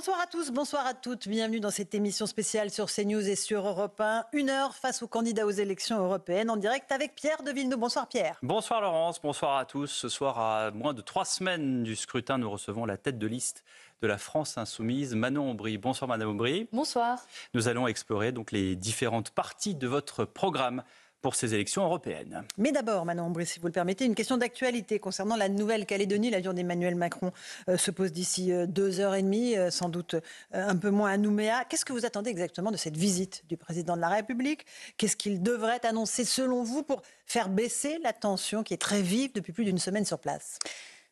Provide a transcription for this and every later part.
Bonsoir à tous, bonsoir à toutes. Bienvenue dans cette émission spéciale sur CNews et sur Europe 1. 1 heure face aux candidats aux élections européennes en direct avec Pierre de Villeneuve. Bonsoir Pierre. Bonsoir Laurence, bonsoir à tous. Ce soir, à moins de 3 semaines du scrutin, nous recevons la tête de liste de la France Insoumise, Manon Aubry. Bonsoir Madame Aubry. Bonsoir. Nous allons explorer donc les différentes parties de votre programme pour ces élections européennes. Mais d'abord, Manon Aubry, si vous le permettez, une question d'actualité concernant la Nouvelle-Calédonie. L'avion d'Emmanuel Macron se pose d'ici 2h30, sans doute un peu moins à Nouméa. Qu'est-ce que vous attendez exactement de cette visite du président de la République? Qu'est-ce qu'il devrait annoncer selon vous pour faire baisser la tension qui est très vive depuis plus d'une semaine sur place?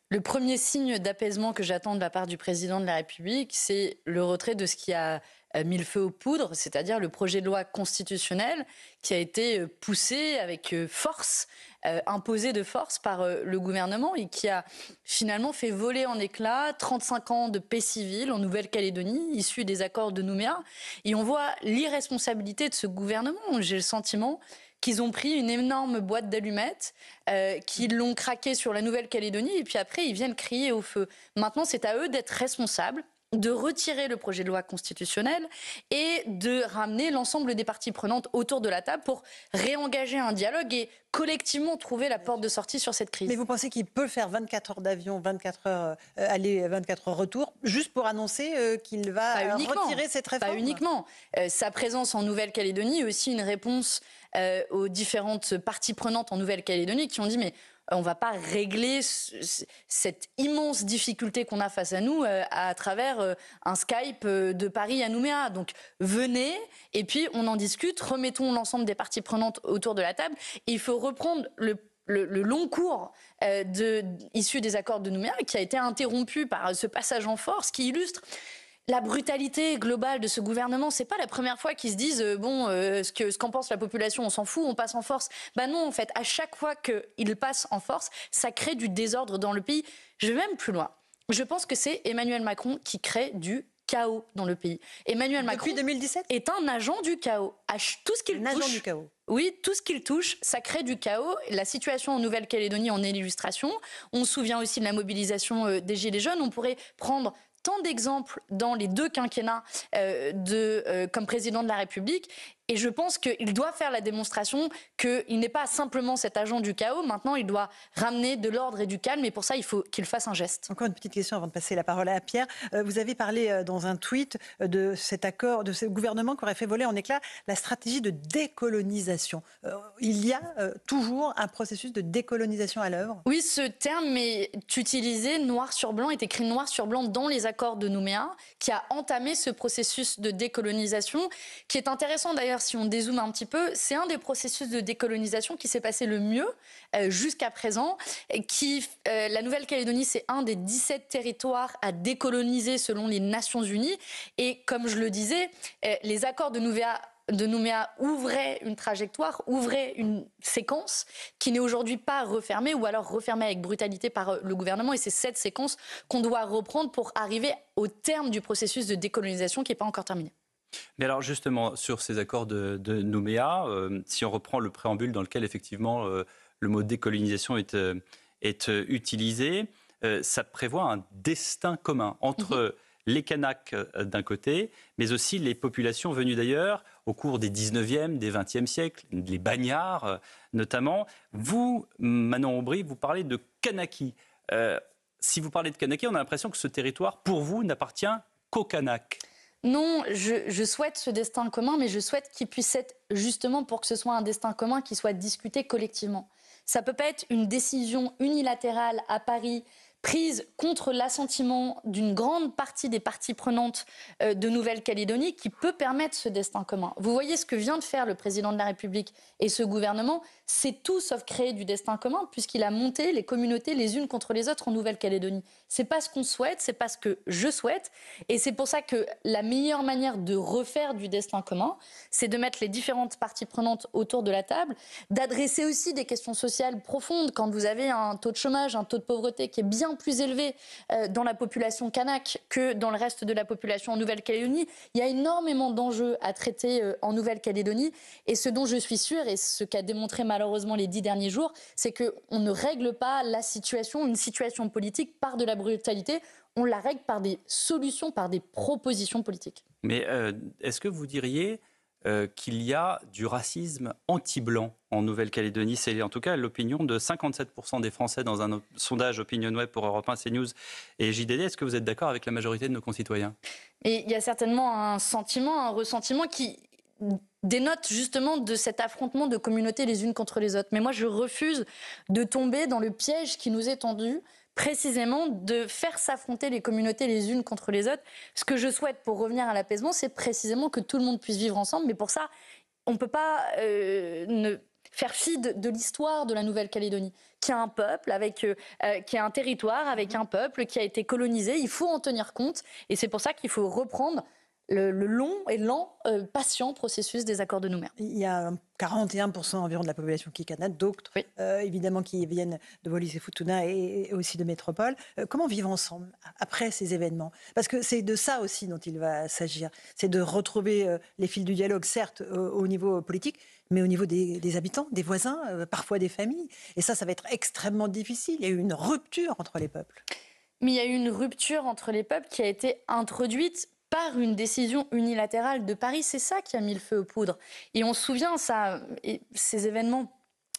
Le premier signe d'apaisement que j'attends de la part du président de la République, c'est le retrait de ce qui a mis le feu aux poudres, c'est-à-dire le projet de loi constitutionnel qui a été poussé avec force, imposé de force par le gouvernement et qui a finalement fait voler en éclats 35 ans de paix civile en Nouvelle-Calédonie, issus des accords de Nouméa. Et on voit l'irresponsabilité de ce gouvernement. J'ai le sentiment qu'ils ont pris une énorme boîte d'allumettes, qu'ils l'ont craqué sur la Nouvelle-Calédonie et puis après ils viennent crier au feu. Maintenant c'est à eux d'être responsables, de retirer le projet de loi constitutionnel et de ramener l'ensemble des parties prenantes autour de la table pour réengager un dialogue et collectivement trouver la porte de sortie sur cette crise. Mais vous pensez qu'il peut faire 24 heures d'avion, 24 heures aller, 24 heures retour, juste pour annoncer qu'il va retirer cette réforme? Pas uniquement. Sa présence en Nouvelle-Calédonie est aussi une réponse aux différentes parties prenantes en Nouvelle-Calédonie qui ont dit mais on ne va pas régler cette immense difficulté qu'on a face à nous à travers un Skype de Paris à Nouméa. Donc venez et puis on en discute, remettons l'ensemble des parties prenantes autour de la table. Et il faut reprendre le long cours issu des accords de Nouméa qui a été interrompu par ce passage en force qui illustre la brutalité globale de ce gouvernement. C'est pas la première fois qu'ils se disent ce qu'en pense la population, on s'en fout, on passe en force. Ben non, en fait, à chaque fois qu'ils passent en force, ça crée du désordre dans le pays. Je vais même plus loin. Je pense que c'est Emmanuel Macron qui crée du chaos dans le pays. Emmanuel Macron, depuis 2017, est un agent du chaos. Tout ce qu'il touche, agent du chaos. Oui, tout ce qu'il touche, ça crée du chaos. La situation en Nouvelle-Calédonie en est l'illustration. On se souvient aussi de la mobilisation des Gilets jaunes. On pourrait prendre tant d'exemples dans les 2 quinquennats comme président de la République. Et je pense qu'il doit faire la démonstration qu'il n'est pas simplement cet agent du chaos. Maintenant, il doit ramener de l'ordre et du calme. Et pour ça, il faut qu'il fasse un geste. Encore une petite question avant de passer la parole à Pierre. Vous avez parlé dans un tweet de cet accord, de ce gouvernement qui aurait fait voler en éclats la stratégie de décolonisation. Il y a toujours un processus de décolonisation à l'œuvre? Oui, ce terme est utilisé noir sur blanc, est écrit noir sur blanc dans les accords de Nouméa, qui a entamé ce processus de décolonisation, qui est intéressant d'ailleurs. Si on dézoome un petit peu, c'est un des processus de décolonisation qui s'est passé le mieux jusqu'à présent. La Nouvelle-Calédonie, c'est un des 17 territoires à décoloniser selon les Nations Unies. Et comme je le disais, les accords de Nouméa ouvraient une trajectoire, ouvraient une séquence qui n'est aujourd'hui pas refermée ou alors refermée avec brutalité par le gouvernement. Et c'est cette séquence qu'on doit reprendre pour arriver au terme du processus de décolonisation qui n'est pas encore terminé. Mais alors justement, sur ces accords de Nouméa, si on reprend le préambule dans lequel effectivement le mot décolonisation est utilisé, ça prévoit un destin commun entre les Kanaks d'un côté, mais aussi les populations venues d'ailleurs au cours des 19e, des 20e siècles, les Bagnards notamment. Vous, Manon Aubry, vous parlez de Kanaki. Si vous parlez de Kanaki, on a l'impression que ce territoire, pour vous, n'appartient qu'aux Kanaks. Non, je souhaite ce destin commun, mais je souhaite qu'il puisse être justement pour que ce soit un destin commun qui soit discuté collectivement. Ça ne peut pas être une décision unilatérale à Paris, prise contre l'assentiment d'une grande partie des parties prenantes de Nouvelle-Calédonie qui peut permettre ce destin commun. Vous voyez ce que vient de faire le président de la République et ce gouvernement, c'est tout sauf créer du destin commun puisqu'il a monté les communautés les unes contre les autres en Nouvelle-Calédonie. C'est pas ce qu'on souhaite, c'est pas ce que je souhaite et c'est pour ça que la meilleure manière de refaire du destin commun, c'est de mettre les différentes parties prenantes autour de la table, d'adresser aussi des questions sociales profondes. Quand vous avez un taux de chômage, un taux de pauvreté qui est bien plus élevé dans la population kanak que dans le reste de la population en Nouvelle-Calédonie. Il y a énormément d'enjeux à traiter en Nouvelle-Calédonie. Et ce dont je suis sûre, et ce qu'a démontré malheureusement les 10 derniers jours, c'est qu'on ne règle pas la situation, une situation politique par de la brutalité. On la règle par des solutions, par des propositions politiques. Mais est-ce que vous diriez qu'il y a du racisme anti-blanc en Nouvelle-Calédonie? C'est en tout cas l'opinion de 57% des Français dans un sondage OpinionWay pour Europe 1, CNews et JDD. Est-ce que vous êtes d'accord avec la majorité de nos concitoyens? Et il y a certainement un sentiment, un ressentiment qui dénote justement de cet affrontement de communautés les unes contre les autres. Mais moi, je refuse de tomber dans le piège qui nous est tendu, précisément de faire s'affronter les communautés les unes contre les autres. Ce que je souhaite pour revenir à l'apaisement, c'est précisément que tout le monde puisse vivre ensemble. Mais pour ça, on ne peut pas ne faire fi de l'histoire de la Nouvelle-Calédonie, qui a un peuple, qui a un territoire avec un peuple qui a été colonisé. Il faut en tenir compte. Et c'est pour ça qu'il faut reprendre le long et lent, patient processus des accords de Nouméa. Il y a 41% environ de la population qui est kanake, d'autres oui. Évidemment qui viennent de Wallis-et-Futuna et aussi de métropole. Comment vivre ensemble après ces événements? Parce que c'est de ça aussi dont il va s'agir. C'est de retrouver les fils du dialogue, certes au niveau politique, mais au niveau des habitants, des voisins, parfois des familles. Et ça va être extrêmement difficile. Il y a eu une rupture entre les peuples. Mais il y a eu une rupture entre les peuples qui a été introduite par une décision unilatérale de Paris. C'est ça qui a mis le feu aux poudres. Et on se souvient, ces événements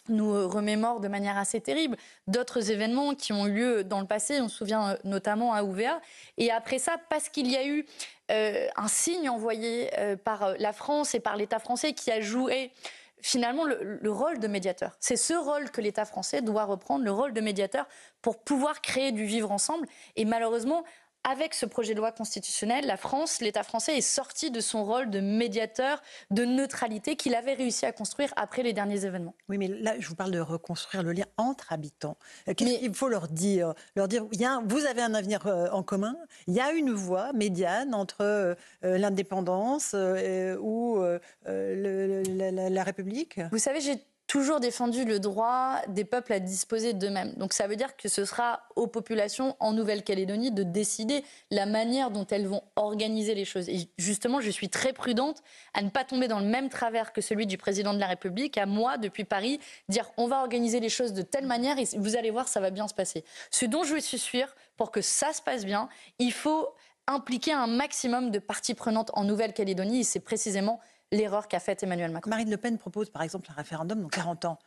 nous remémorent de manière assez terrible d'autres événements qui ont eu lieu dans le passé. On se souvient notamment à Ouvéa. Et après ça, parce qu'il y a eu un signe envoyé par la France et par l'État français qui a joué finalement le rôle de médiateur. C'est ce rôle que l'État français doit reprendre, le rôle de médiateur, pour pouvoir créer du vivre ensemble. Et malheureusement, avec ce projet de loi constitutionnel, la France, l'État français est sorti de son rôle de médiateur, de neutralité qu'il avait réussi à construire après les derniers événements. Oui, mais là, je vous parle de reconstruire le lien entre habitants. Qu'est-ce qu'il faut leur dire? Leur dire, vous avez un avenir en commun, il y a une voie médiane entre l'indépendance ou la République. Vous savez, j'ai toujours défendu le droit des peuples à disposer d'eux-mêmes. Donc ça veut dire que ce sera aux populations en Nouvelle-Calédonie de décider la manière dont elles vont organiser les choses. Et justement, je suis très prudente à ne pas tomber dans le même travers que celui du président de la République, à moi, depuis Paris, dire on va organiser les choses de telle manière et vous allez voir, ça va bien se passer. Ce dont je suis sûre, pour que ça se passe bien, il faut impliquer un maximum de parties prenantes en Nouvelle-Calédonie et c'est précisément l'erreur qu'a faite Emmanuel Macron. Marine Le Pen propose par exemple un référendum dans 40 ans.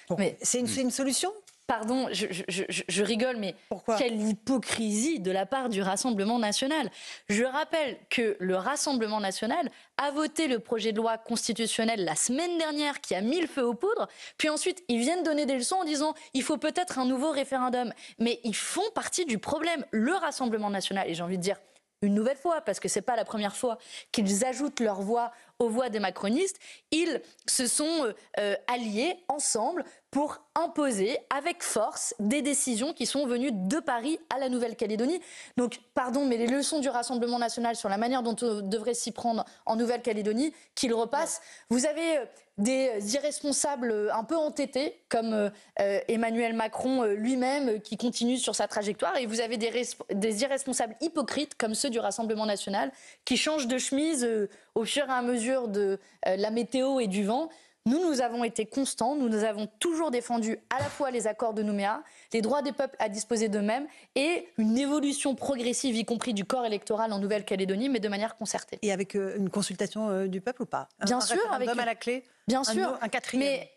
Bon, mais c'est une solution? Pardon, je rigole, mais pourquoi? Quelle hypocrisie de la part du Rassemblement national. Je rappelle que le Rassemblement national a voté le projet de loi constitutionnel la semaine dernière qui a mis le feu aux poudres, puis ensuite ils viennent donner des leçons en disant il faut peut-être un nouveau référendum. Mais ils font partie du problème. Le Rassemblement national, et j'ai envie de dire une nouvelle fois, parce que ce n'est pas la première fois qu'ils ajoutent leur voix aux voix des macronistes, ils se sont alliés ensemble pour imposer avec force des décisions qui sont venues de Paris à la Nouvelle-Calédonie. Donc, pardon, mais les leçons du Rassemblement national sur la manière dont on devrait s'y prendre en Nouvelle-Calédonie, qu'ils repassent. Vous avez des irresponsables un peu entêtés, comme Emmanuel Macron lui-même, qui continue sur sa trajectoire, et vous avez des irresponsables hypocrites, comme ceux du Rassemblement national, qui changent de chemise au fur et à mesure de la météo et du vent. Nous avons été constants, nous avons toujours défendu à la fois les accords de Nouméa, les droits des peuples à disposer d'eux-mêmes et une évolution progressive, y compris du corps électoral en Nouvelle-Calédonie, mais de manière concertée. Et avec une consultation du peuple ou pas? Bien sûr, avec à la clé. Bien sûr, un quatrième. Mais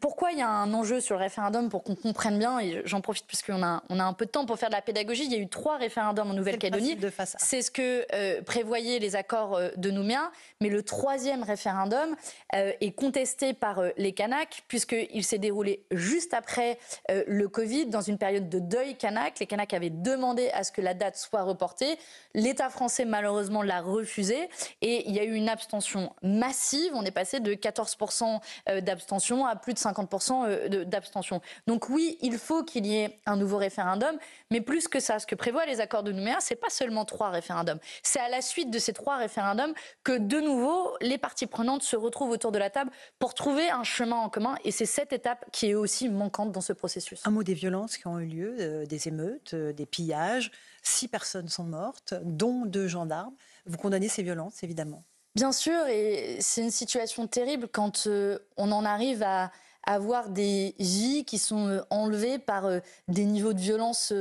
pourquoi il y a un enjeu sur le référendum pour qu'on comprenne bien, et j'en profite puisqu'on a un peu de temps pour faire de la pédagogie, il y a eu 3 référendums en Nouvelle-Calédonie. C'est ce que prévoyaient les accords de Nouméa, mais le 3e référendum est contesté par les Kanaks puisqu'il s'est déroulé juste après le Covid, dans une période de deuil kanak. Les Kanaks avaient demandé à ce que la date soit reportée. L'État français, malheureusement, l'a refusé et il y a eu une abstention massive. On est passé de 14% d'abstention d'abstention à plus de 50% d'abstention. Donc oui, il faut qu'il y ait un nouveau référendum, mais plus que ça, ce que prévoient les accords de Nouméa, c'est pas seulement 3 référendums. C'est à la suite de ces 3 référendums que de nouveau les parties prenantes se retrouvent autour de la table pour trouver un chemin en commun, et c'est cette étape qui est aussi manquante dans ce processus. Un mot des violences qui ont eu lieu, des émeutes, des pillages. 6 personnes sont mortes, dont 2 gendarmes. Vous condamnez ces violences, évidemment. Bien sûr, et c'est une situation terrible quand on en arrive à avoir des vies qui sont enlevées par des niveaux de violence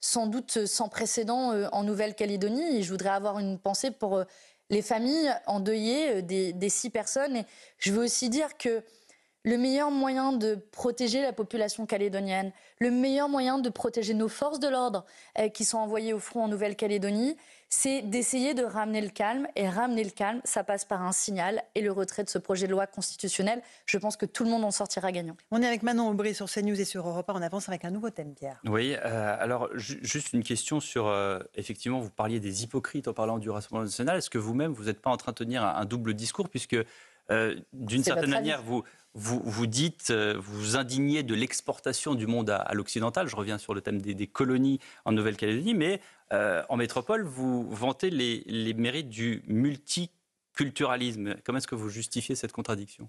sans doute sans précédent en Nouvelle-Calédonie. Et je voudrais avoir une pensée pour les familles endeuillées des 6 personnes. Et je veux aussi dire que le meilleur moyen de protéger la population calédonienne, le meilleur moyen de protéger nos forces de l'ordre qui sont envoyées au front en Nouvelle-Calédonie, c'est d'essayer de ramener le calme. Et ramener le calme, ça passe par un signal et le retrait de ce projet de loi constitutionnel. Je pense que tout le monde en sortira gagnant. On est avec Manon Aubry sur CNews et sur Europe 1. On avance avec un nouveau thème, Pierre. Oui, alors juste une question sur, effectivement, vous parliez des hypocrites en parlant du Rassemblement national. Est-ce que vous-même, vous n'êtes pas en train de tenir un double discours, puisque d'une certaine manière, vous dites, vous vous indignez de l'exportation du monde à l'occidental. Je reviens sur le thème des colonies en Nouvelle-Calédonie, mais en métropole, vous vantez les mérites du multiculturalisme. Comment est-ce que vous justifiez cette contradiction ?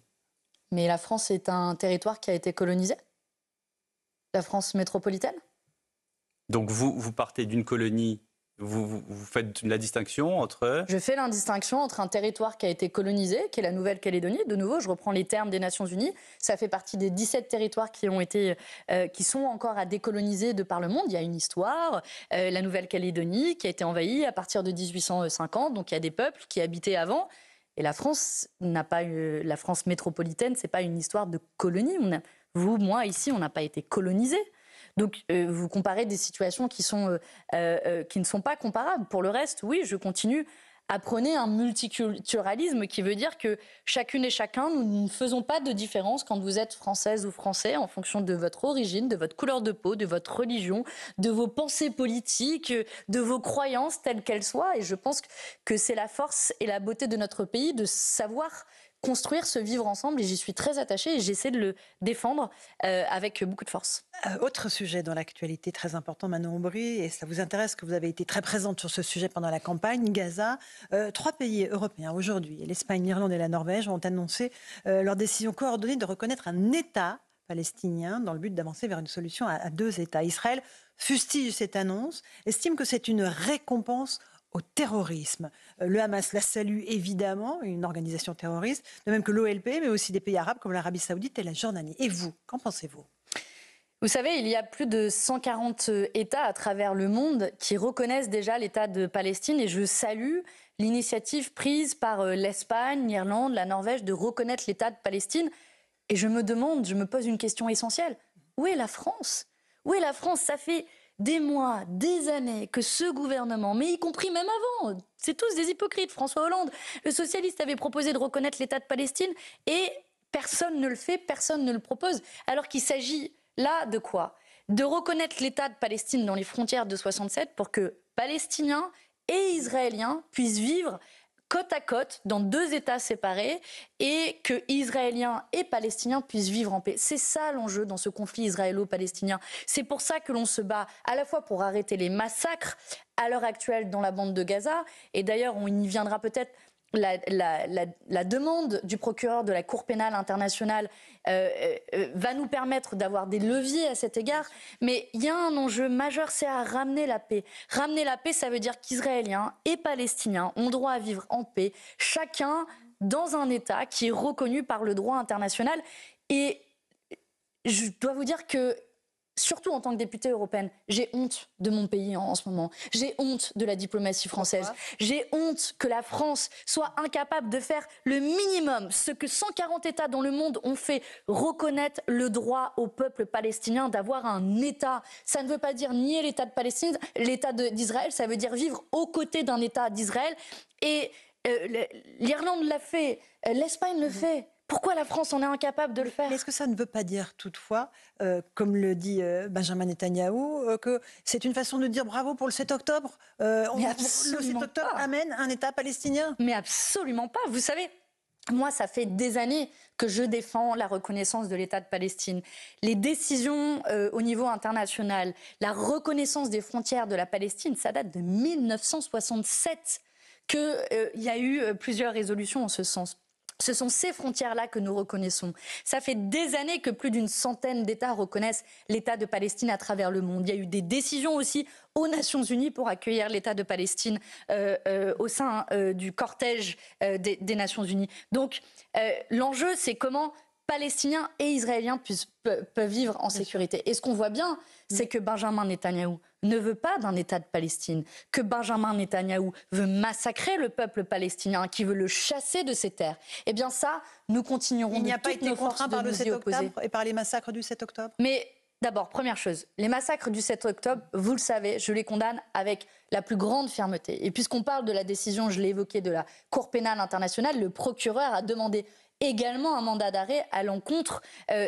Mais la France est un territoire qui a été colonisé ? La France métropolitaine ? Donc vous partez d'une colonie. Vous faites la distinction entre... Je fais la distinction entre un territoire qui a été colonisé, qui est la Nouvelle-Calédonie. De nouveau, je reprends les termes des Nations Unies. Ça fait partie des 17 territoires qui sont encore à décoloniser de par le monde. Il y a une histoire. La Nouvelle-Calédonie qui a été envahie à partir de 1850. Donc il y a des peuples qui habitaient avant. Et la France n'a pas eu... La France métropolitaine, c'est pas une histoire de colonie. Vous, moi, ici, on n'a pas été colonisés. Donc, vous comparez des situations qui ne sont pas comparables. Pour le reste, oui, je continue à prôner un multiculturalisme qui veut dire que chacune et chacun, nous ne faisons pas de différence quand vous êtes française ou français en fonction de votre origine, de votre couleur de peau, de votre religion, de vos pensées politiques, de vos croyances telles qu'elles soient. Et je pense que c'est la force et la beauté de notre pays de savoir construire ce vivre ensemble, et j'y suis très attachée et j'essaie de le défendre avec beaucoup de force. Autre sujet dans l'actualité très important, Manon Aubry, et ça vous intéresse que vous avez été très présente sur ce sujet pendant la campagne, Gaza. 3 pays européens aujourd'hui, l'Espagne, l'Irlande et la Norvège, ont annoncé leur décision coordonnée de reconnaître un État palestinien dans le but d'avancer vers une solution à 2 États. Israël fustige cette annonce, estime que c'est une récompense au terrorisme. Le Hamas la salue évidemment, une organisation terroriste, de même que l'OLP, mais aussi des pays arabes comme l'Arabie Saoudite et la Jordanie. Et vous, qu'en pensez-vous ? Vous savez, il y a plus de 140 États à travers le monde qui reconnaissent déjà l'État de Palestine, et je salue l'initiative prise par l'Espagne, l'Irlande, la Norvège de reconnaître l'État de Palestine. Et je me pose une question essentielle. Où est la France ? Où est la France ? Ça fait des mois, des années que ce gouvernement, mais y compris même avant, c'est tous des hypocrites. François Hollande, le socialiste, avait proposé de reconnaître l'État de Palestine et personne ne le fait, personne ne le propose. Alors qu'il s'agit là de quoi ? De reconnaître l'État de Palestine dans les frontières de 67 pour que Palestiniens et Israéliens puissent vivre côte à côte dans 2 États séparés et que Israéliens et Palestiniens puissent vivre en paix. C'est ça l'enjeu dans ce conflit israélo-palestinien. C'est pour ça que l'on se bat à la fois pour arrêter les massacres à l'heure actuelle dans la bande de Gaza, et d'ailleurs on y viendra peut-être. La demande du procureur de la Cour pénale internationale va nous permettre d'avoir des leviers à cet égard. Mais il y a un enjeu majeur, c'est à ramener la paix. Ramener la paix, ça veut dire qu'Israéliens et Palestiniens ont droit à vivre en paix, chacun dans un État qui est reconnu par le droit international. Et je dois vous dire que, surtout en tant que députée européenne, j'ai honte de mon pays en ce moment. J'ai honte de la diplomatie française. Pourquoi ? J'ai honte que la France soit incapable de faire le minimum, ce que 140 États dans le monde ont fait, reconnaître le droit au peuple palestinien d'avoir un État. Ça ne veut pas dire nier l'État de Palestine, l'État d'Israël, ça veut dire vivre aux côtés d'un État d'Israël. Et l'Irlande l'a fait, l'Espagne le fait. Pourquoi la France en est incapable de le faire ? Mais est-ce que ça ne veut pas dire toutefois, comme le dit Benjamin Netanyahou, que c'est une façon de dire bravo pour le 7 octobre Le 7 octobre amène un État palestinien ? Mais absolument pas. Vous savez, Moi, ça fait des années que je défends la reconnaissance de l'État de Palestine. Les décisions au niveau international, la reconnaissance des frontières de la Palestine, ça date de 1967 qu'il y a eu plusieurs résolutions en ce sens. Ce sont ces frontières-là que nous reconnaissons. Ça fait des années que plus d'une centaine d'États reconnaissent l'État de Palestine à travers le monde. Il y a eu des décisions aussi aux Nations Unies pour accueillir l'État de Palestine au sein du cortège des Nations Unies. Donc l'enjeu, c'est comment Palestiniens et Israéliens peuvent vivre en sécurité. Et ce qu'on voit bien, c'est que Benjamin Netanyahou ne veut pas d'un État de Palestine, que Benjamin Netanyahou veut massacrer le peuple palestinien, qui veut le chasser de ses terres. Eh bien ça, nous continuerons Il n'y a de pas toutes été nos forces contraint par de le nous 7 y opposer. octobre et par les massacres du 7 octobre. Mais d'abord, première chose, les massacres du 7 octobre, vous le savez, je les condamne avec la plus grande fermeté. Et puisqu'on parle de la décision, je l'ai évoqué, de la Cour pénale internationale, le procureur a demandé également un mandat d'arrêt à l'encontre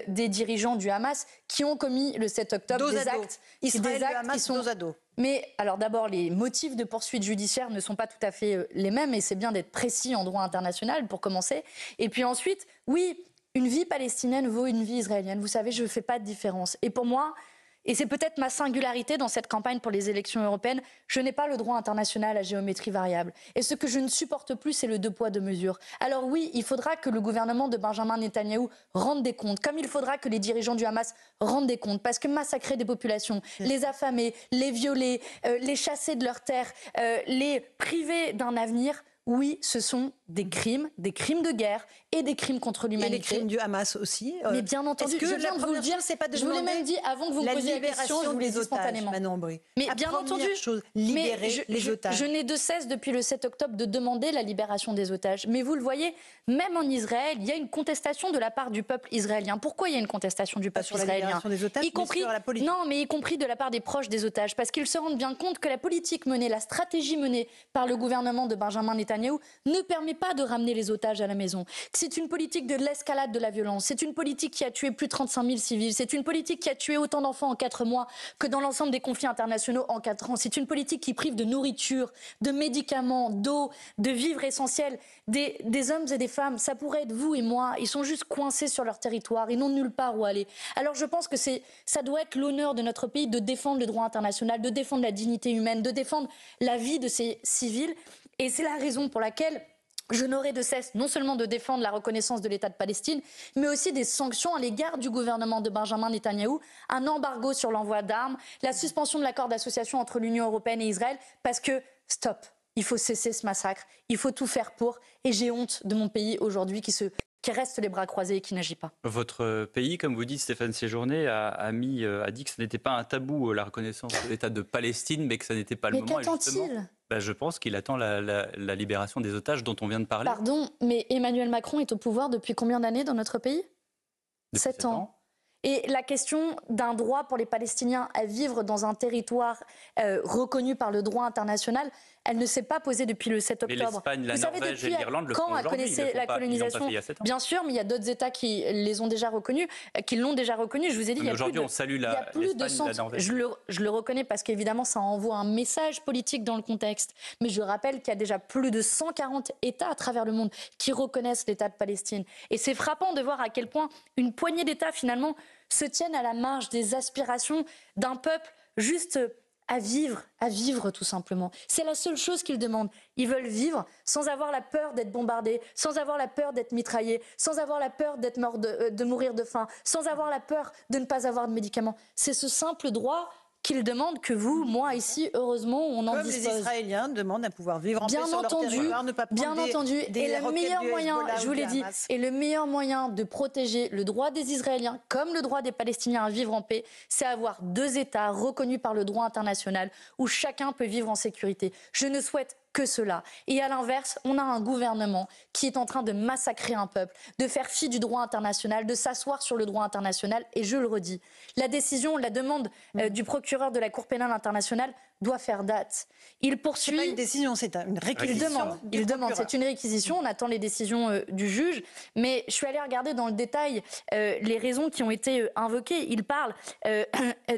des dirigeants du Hamas qui ont commis le 7 octobre des actes, Israël, des actes le Hamas, qui sont... dos à dos. Mais alors d'abord, les motifs de poursuite judiciaire ne sont pas tout à fait les mêmes et c'est bien d'être précis en droit international pour commencer. Et puis ensuite, oui, une vie palestinienne vaut une vie israélienne. Vous savez, je ne fais pas de différence. Et pour moi, et c'est peut-être ma singularité dans cette campagne pour les élections européennes, je n'ai pas le droit international à géométrie variable. Et ce que je ne supporte plus, c'est le deux poids, deux mesures. Alors oui, il faudra que le gouvernement de Benjamin Netanyahou rende des comptes, comme il faudra que les dirigeants du Hamas rendent des comptes. Parce que massacrer des populations, les affamer, les violer, les chasser de leurs terres, les priver d'un avenir... Oui, ce sont des crimes de guerre et des crimes contre l'humanité. Et les crimes du Hamas aussi. Mais bien entendu, que je viens de vous le dire, je vous l'ai même dit avant que vous me posiez la question, je vous l'ai dit spontanément. Mais bien entendu, libérer les otages. Je n'ai de cesse depuis le 7 octobre de demander la libération des otages. Mais vous le voyez, même en Israël, il y a une contestation de la part du peuple israélien. Pourquoi il y a une contestation du peuple israélien ? Des otages, y compris, sur la politique. non, mais y compris de la part des proches des otages, parce qu'ils se rendent bien compte que la politique menée, la stratégie menée par le gouvernement de Benjamin Netanyahou ne permet pas de ramener les otages à la maison. C'est une politique de l'escalade de la violence. C'est une politique qui a tué plus de 35 000 civils. C'est une politique qui a tué autant d'enfants en 4 mois que dans l'ensemble des conflits internationaux en 4 ans. C'est une politique qui prive de nourriture, de médicaments, d'eau, de vivres essentiels des hommes et des femmes. Ça pourrait être vous et moi. Ils sont juste coincés sur leur territoire. Ils n'ont nulle part où aller. Alors je pense que ça doit être l'honneur de notre pays de défendre le droit international, de défendre la dignité humaine, de défendre la vie de ces civils. Et c'est la raison pour laquelle je n'aurai de cesse non seulement de défendre la reconnaissance de l'État de Palestine, mais aussi des sanctions à l'égard du gouvernement de Benjamin Netanyahou, un embargo sur l'envoi d'armes, la suspension de l'accord d'association entre l'Union européenne et Israël, parce que, stop, il faut cesser ce massacre, il faut tout faire pour, et j'ai honte de mon pays aujourd'hui qui reste les bras croisés et qui n'agit pas. Votre pays, comme vous dites, Stéphane Séjourné, a dit que ce n'était pas un tabou, la reconnaissance de l'État de Palestine, mais que ça n'était pas le moment. Mais qu'attend-il ? Je pense qu'il attend la libération des otages dont on vient de parler. Pardon, mais Emmanuel Macron est au pouvoir depuis combien d'années dans notre pays ? 7 ans. Et la question d'un droit pour les Palestiniens à vivre dans un territoire reconnu par le droit international, elle ne s'est pas posée depuis le 7 octobre. Mais l'Espagne, la Norvège et l'Irlande le font aujourd'hui. Quand connaissait la colonisation ? Bien sûr, mais il y a d'autres États qui les ont déjà reconnus, qui l'ont déjà reconnu. Je vous ai dit, il y a aujourd'hui, on salue l'Espagne, la Norvège. Je le reconnais parce qu'évidemment, ça envoie un message politique dans le contexte. Mais je rappelle qu'il y a déjà plus de 140 États à travers le monde qui reconnaissent l'État de Palestine. Et c'est frappant de voir à quel point une poignée d'États, finalement, se tiennent à la marge des aspirations d'un peuple juste à vivre tout simplement. C'est la seule chose qu'ils demandent. Ils veulent vivre sans avoir la peur d'être bombardés, sans avoir la peur d'être mitraillés, sans avoir la peur d'être mort de mourir de faim, sans avoir la peur de ne pas avoir de médicaments. C'est ce simple droit qu'ils demandent que vous, moi, ici, heureusement, on en dispose. Comme les Israéliens demandent à pouvoir vivre en paix sur leur territoire, ne pas prendre et le meilleur moyen, je vous l'ai dit, et le meilleur moyen de protéger le droit des Israéliens comme le droit des Palestiniens à vivre en paix, c'est avoir 2 États reconnus par le droit international où chacun peut vivre en sécurité. Je ne souhaite que cela. Et à l'inverse, on a un gouvernement qui est en train de massacrer un peuple, de faire fi du droit international, de s'asseoir sur le droit international. Et je le redis, la décision, la demande du procureur de la Cour pénale internationale doit faire date. Il poursuit. C'est pas une décision, c'est une réquisition. Il demande. C'est une réquisition. On attend les décisions du juge. Mais je suis allée regarder dans le détail les raisons qui ont été invoquées. Il parle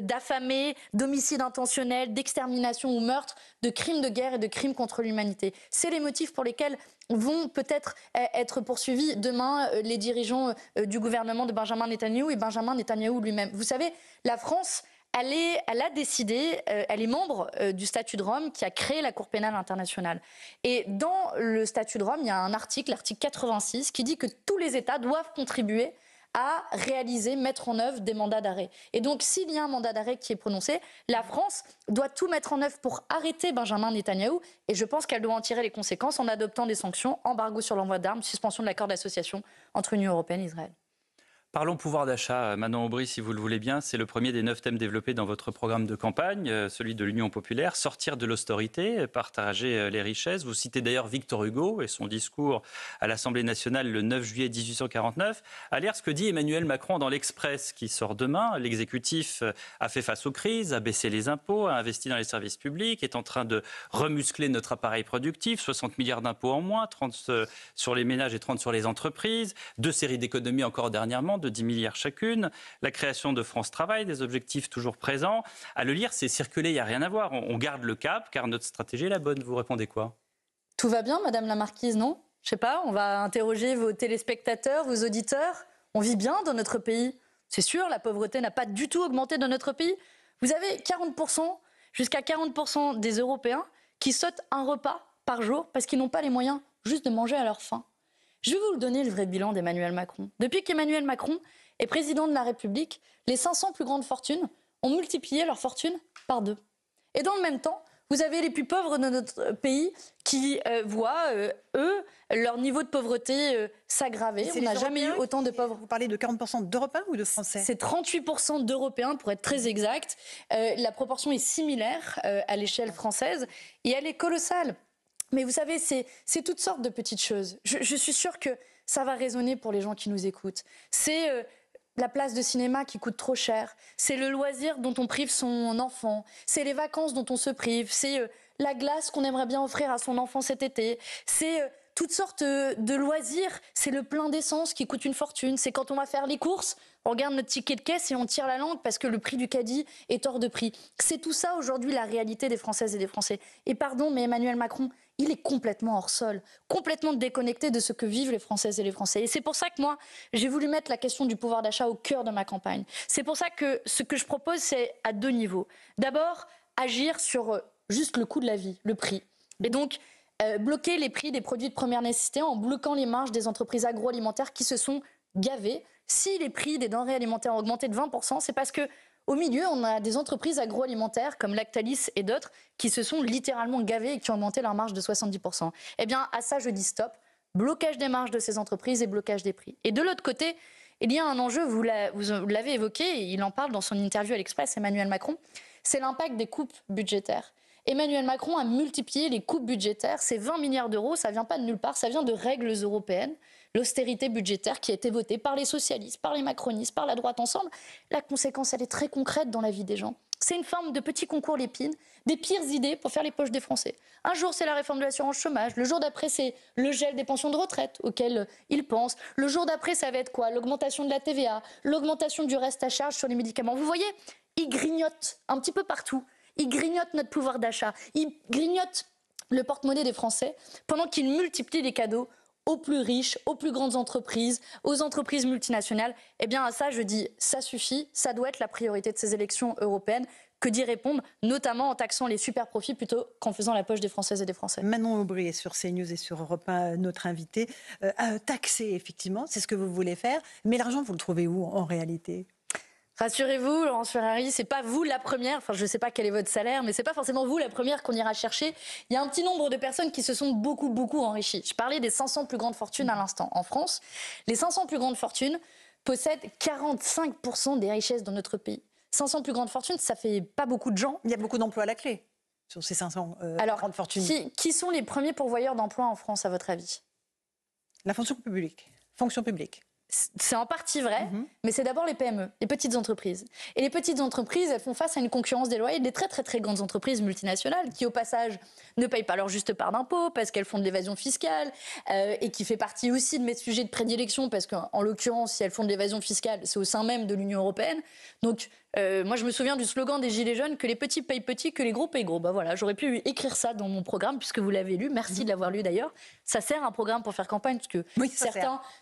d'affamés, d'homicide intentionnel, d'extermination ou meurtre, de crimes de guerre et de crimes contre l'humanité. C'est les motifs pour lesquels vont peut-être être poursuivis demain les dirigeants du gouvernement de Benjamin Netanyahou et Benjamin Netanyahou lui-même. Vous savez, la France, elle a décidé, elle est membre du statut de Rome qui a créé la Cour pénale internationale. Et dans le statut de Rome, il y a un article, l'article 86, qui dit que tous les États doivent contribuer à réaliser, mettre en œuvre des mandats d'arrêt. Et donc, s'il y a un mandat d'arrêt qui est prononcé, la France doit tout mettre en œuvre pour arrêter Benjamin Netanyahou. Et je pense qu'elle doit en tirer les conséquences en adoptant des sanctions, embargo sur l'envoi d'armes, suspension de l'accord d'association entre l'Union européenne et Israël. Parlons pouvoir d'achat, Manon Aubry, si vous le voulez bien. C'est le premier des 9 thèmes développés dans votre programme de campagne, celui de l'Union populaire. Sortir de l'austérité, partager les richesses. Vous citez d'ailleurs Victor Hugo et son discours à l'Assemblée nationale le 9 juillet 1849. À lire ce que dit Emmanuel Macron dans l'Express qui sort demain. L'exécutif a fait face aux crises, a baissé les impôts, a investi dans les services publics, est en train de remuscler notre appareil productif. 60 milliards d'impôts en moins, 30 sur les ménages et 30 sur les entreprises. 2 séries d'économies encore dernièrement, de 10 milliards chacune, la création de France Travail, des objectifs toujours présents. À le lire, c'est circuler, il n'y a rien à voir. On garde le cap car notre stratégie est la bonne. Vous répondez quoi? Tout va bien, Madame la Marquise, non? Je sais pas, on va interroger vos téléspectateurs, vos auditeurs. On vit bien dans notre pays. C'est sûr, la pauvreté n'a pas du tout augmenté dans notre pays. Vous avez 40%, jusqu'à 40% des Européens qui sautent un repas par jour parce qu'ils n'ont pas les moyens juste de manger à leur faim. Je vais vous donner le vrai bilan d'Emmanuel Macron. Depuis qu'Emmanuel Macron est président de la République, les 500 plus grandes fortunes ont multiplié leur fortune par 2. Et dans le même temps, vous avez les plus pauvres de notre pays qui voient, eux, leur niveau de pauvreté s'aggraver. On n'a jamais eu autant de pauvres. Vous parlez de 40% d'Européens ou de Français? C'est 38% d'Européens, pour être très exact. La proportion est similaire à l'échelle française et elle est colossale. Mais vous savez, c'est toutes sortes de petites choses. Je suis sûre que ça va résonner pour les gens qui nous écoutent. C'est la place de cinéma qui coûte trop cher. C'est le loisir dont on prive son enfant. C'est les vacances dont on se prive. C'est la glace qu'on aimerait bien offrir à son enfant cet été. C'est toutes sortes de loisirs. C'est le plein d'essence qui coûte une fortune. C'est quand on va faire les courses, on regarde notre ticket de caisse et on tire la langue parce que le prix du caddie est hors de prix. C'est tout ça aujourd'hui la réalité des Françaises et des Français. Et pardon, mais Emmanuel Macron, il est complètement hors sol, complètement déconnecté de ce que vivent les Françaises et les Français. Et c'est pour ça que moi, j'ai voulu mettre la question du pouvoir d'achat au cœur de ma campagne. C'est pour ça que ce que je propose, c'est à 2 niveaux. D'abord, agir sur juste le coût de la vie, le prix. Et donc, bloquer les prix des produits de première nécessité en bloquant les marges des entreprises agroalimentaires qui se sont gavées. Si les prix des denrées alimentaires ont augmenté de 20%, c'est parce que au milieu, on a des entreprises agroalimentaires comme Lactalis et d'autres qui se sont littéralement gavées et qui ont augmenté leur marge de 70%. Eh bien, à ça, je dis stop. Blocage des marges de ces entreprises et blocage des prix. Et de l'autre côté, il y a un enjeu, vous l'avez évoqué, et il en parle dans son interview à l'Express, Emmanuel Macron, c'est l'impact des coupes budgétaires. Emmanuel Macron a multiplié les coupes budgétaires. Ces 20 milliards d'euros, ça ne vient pas de nulle part, ça vient de règles européennes. L'austérité budgétaire qui a été votée par les socialistes, par les macronistes, par la droite ensemble. La conséquence, elle est très concrète dans la vie des gens. C'est une forme de petit concours Lépine, des pires idées pour faire les poches des Français. Un jour, c'est la réforme de l'assurance chômage. Le jour d'après, c'est le gel des pensions de retraite auxquelles ils pensent. Le jour d'après, ça va être quoi? L'augmentation de la TVA, l'augmentation du reste à charge sur les médicaments. Vous voyez, ils grignotent un petit peu partout. Ils grignotent notre pouvoir d'achat. Ils grignotent le porte-monnaie des Français pendant qu'ils multiplient les cadeaux aux plus riches, aux plus grandes entreprises, aux entreprises multinationales. Eh bien, à ça, je dis, ça suffit, ça doit être la priorité de ces élections européennes, que d'y répondre, notamment en taxant les super profits plutôt qu'en faisant la poche des Françaises et des Français. Manon Aubry est sur CNews et sur Europe 1, notre invitée. Taxer, effectivement, c'est ce que vous voulez faire, mais l'argent, vous le trouvez où en réalité ? Rassurez-vous, Laurence Ferrari, c'est pas vous la première, enfin je ne sais pas quel est votre salaire, mais c'est pas forcément vous la première qu'on ira chercher. Il y a un petit nombre de personnes qui se sont beaucoup enrichies. Je parlais des 500 plus grandes fortunes à l'instant. En France, les 500 plus grandes fortunes possèdent 45% des richesses dans notre pays. 500 plus grandes fortunes, ça fait pas beaucoup de gens. Il y a beaucoup d'emplois à la clé sur ces 500 grandes fortunes. Qui sont les premiers pourvoyeurs d'emplois en France, à votre avis ? La fonction publique. Fonction publique. C'est en partie vrai, mais c'est d'abord les PME, les petites entreprises. Et les petites entreprises, elles font face à une concurrence déloyale des très très très grandes entreprises multinationales qui, au passage, ne payent pas leur juste part d'impôt parce qu'elles font de l'évasion fiscale et qui fait partie aussi de mes sujets de prédilection parce qu'en l'occurrence, si elles font de l'évasion fiscale, c'est au sein même de l'Union européenne. Donc, moi, je me souviens du slogan des Gilets jaunes, que les petits payent petits, que les gros payent gros. Bah voilà, j'aurais pu écrire ça dans mon programme puisque vous l'avez lu. Merci de l'avoir lu d'ailleurs. Ça sert un programme pour faire campagne parce que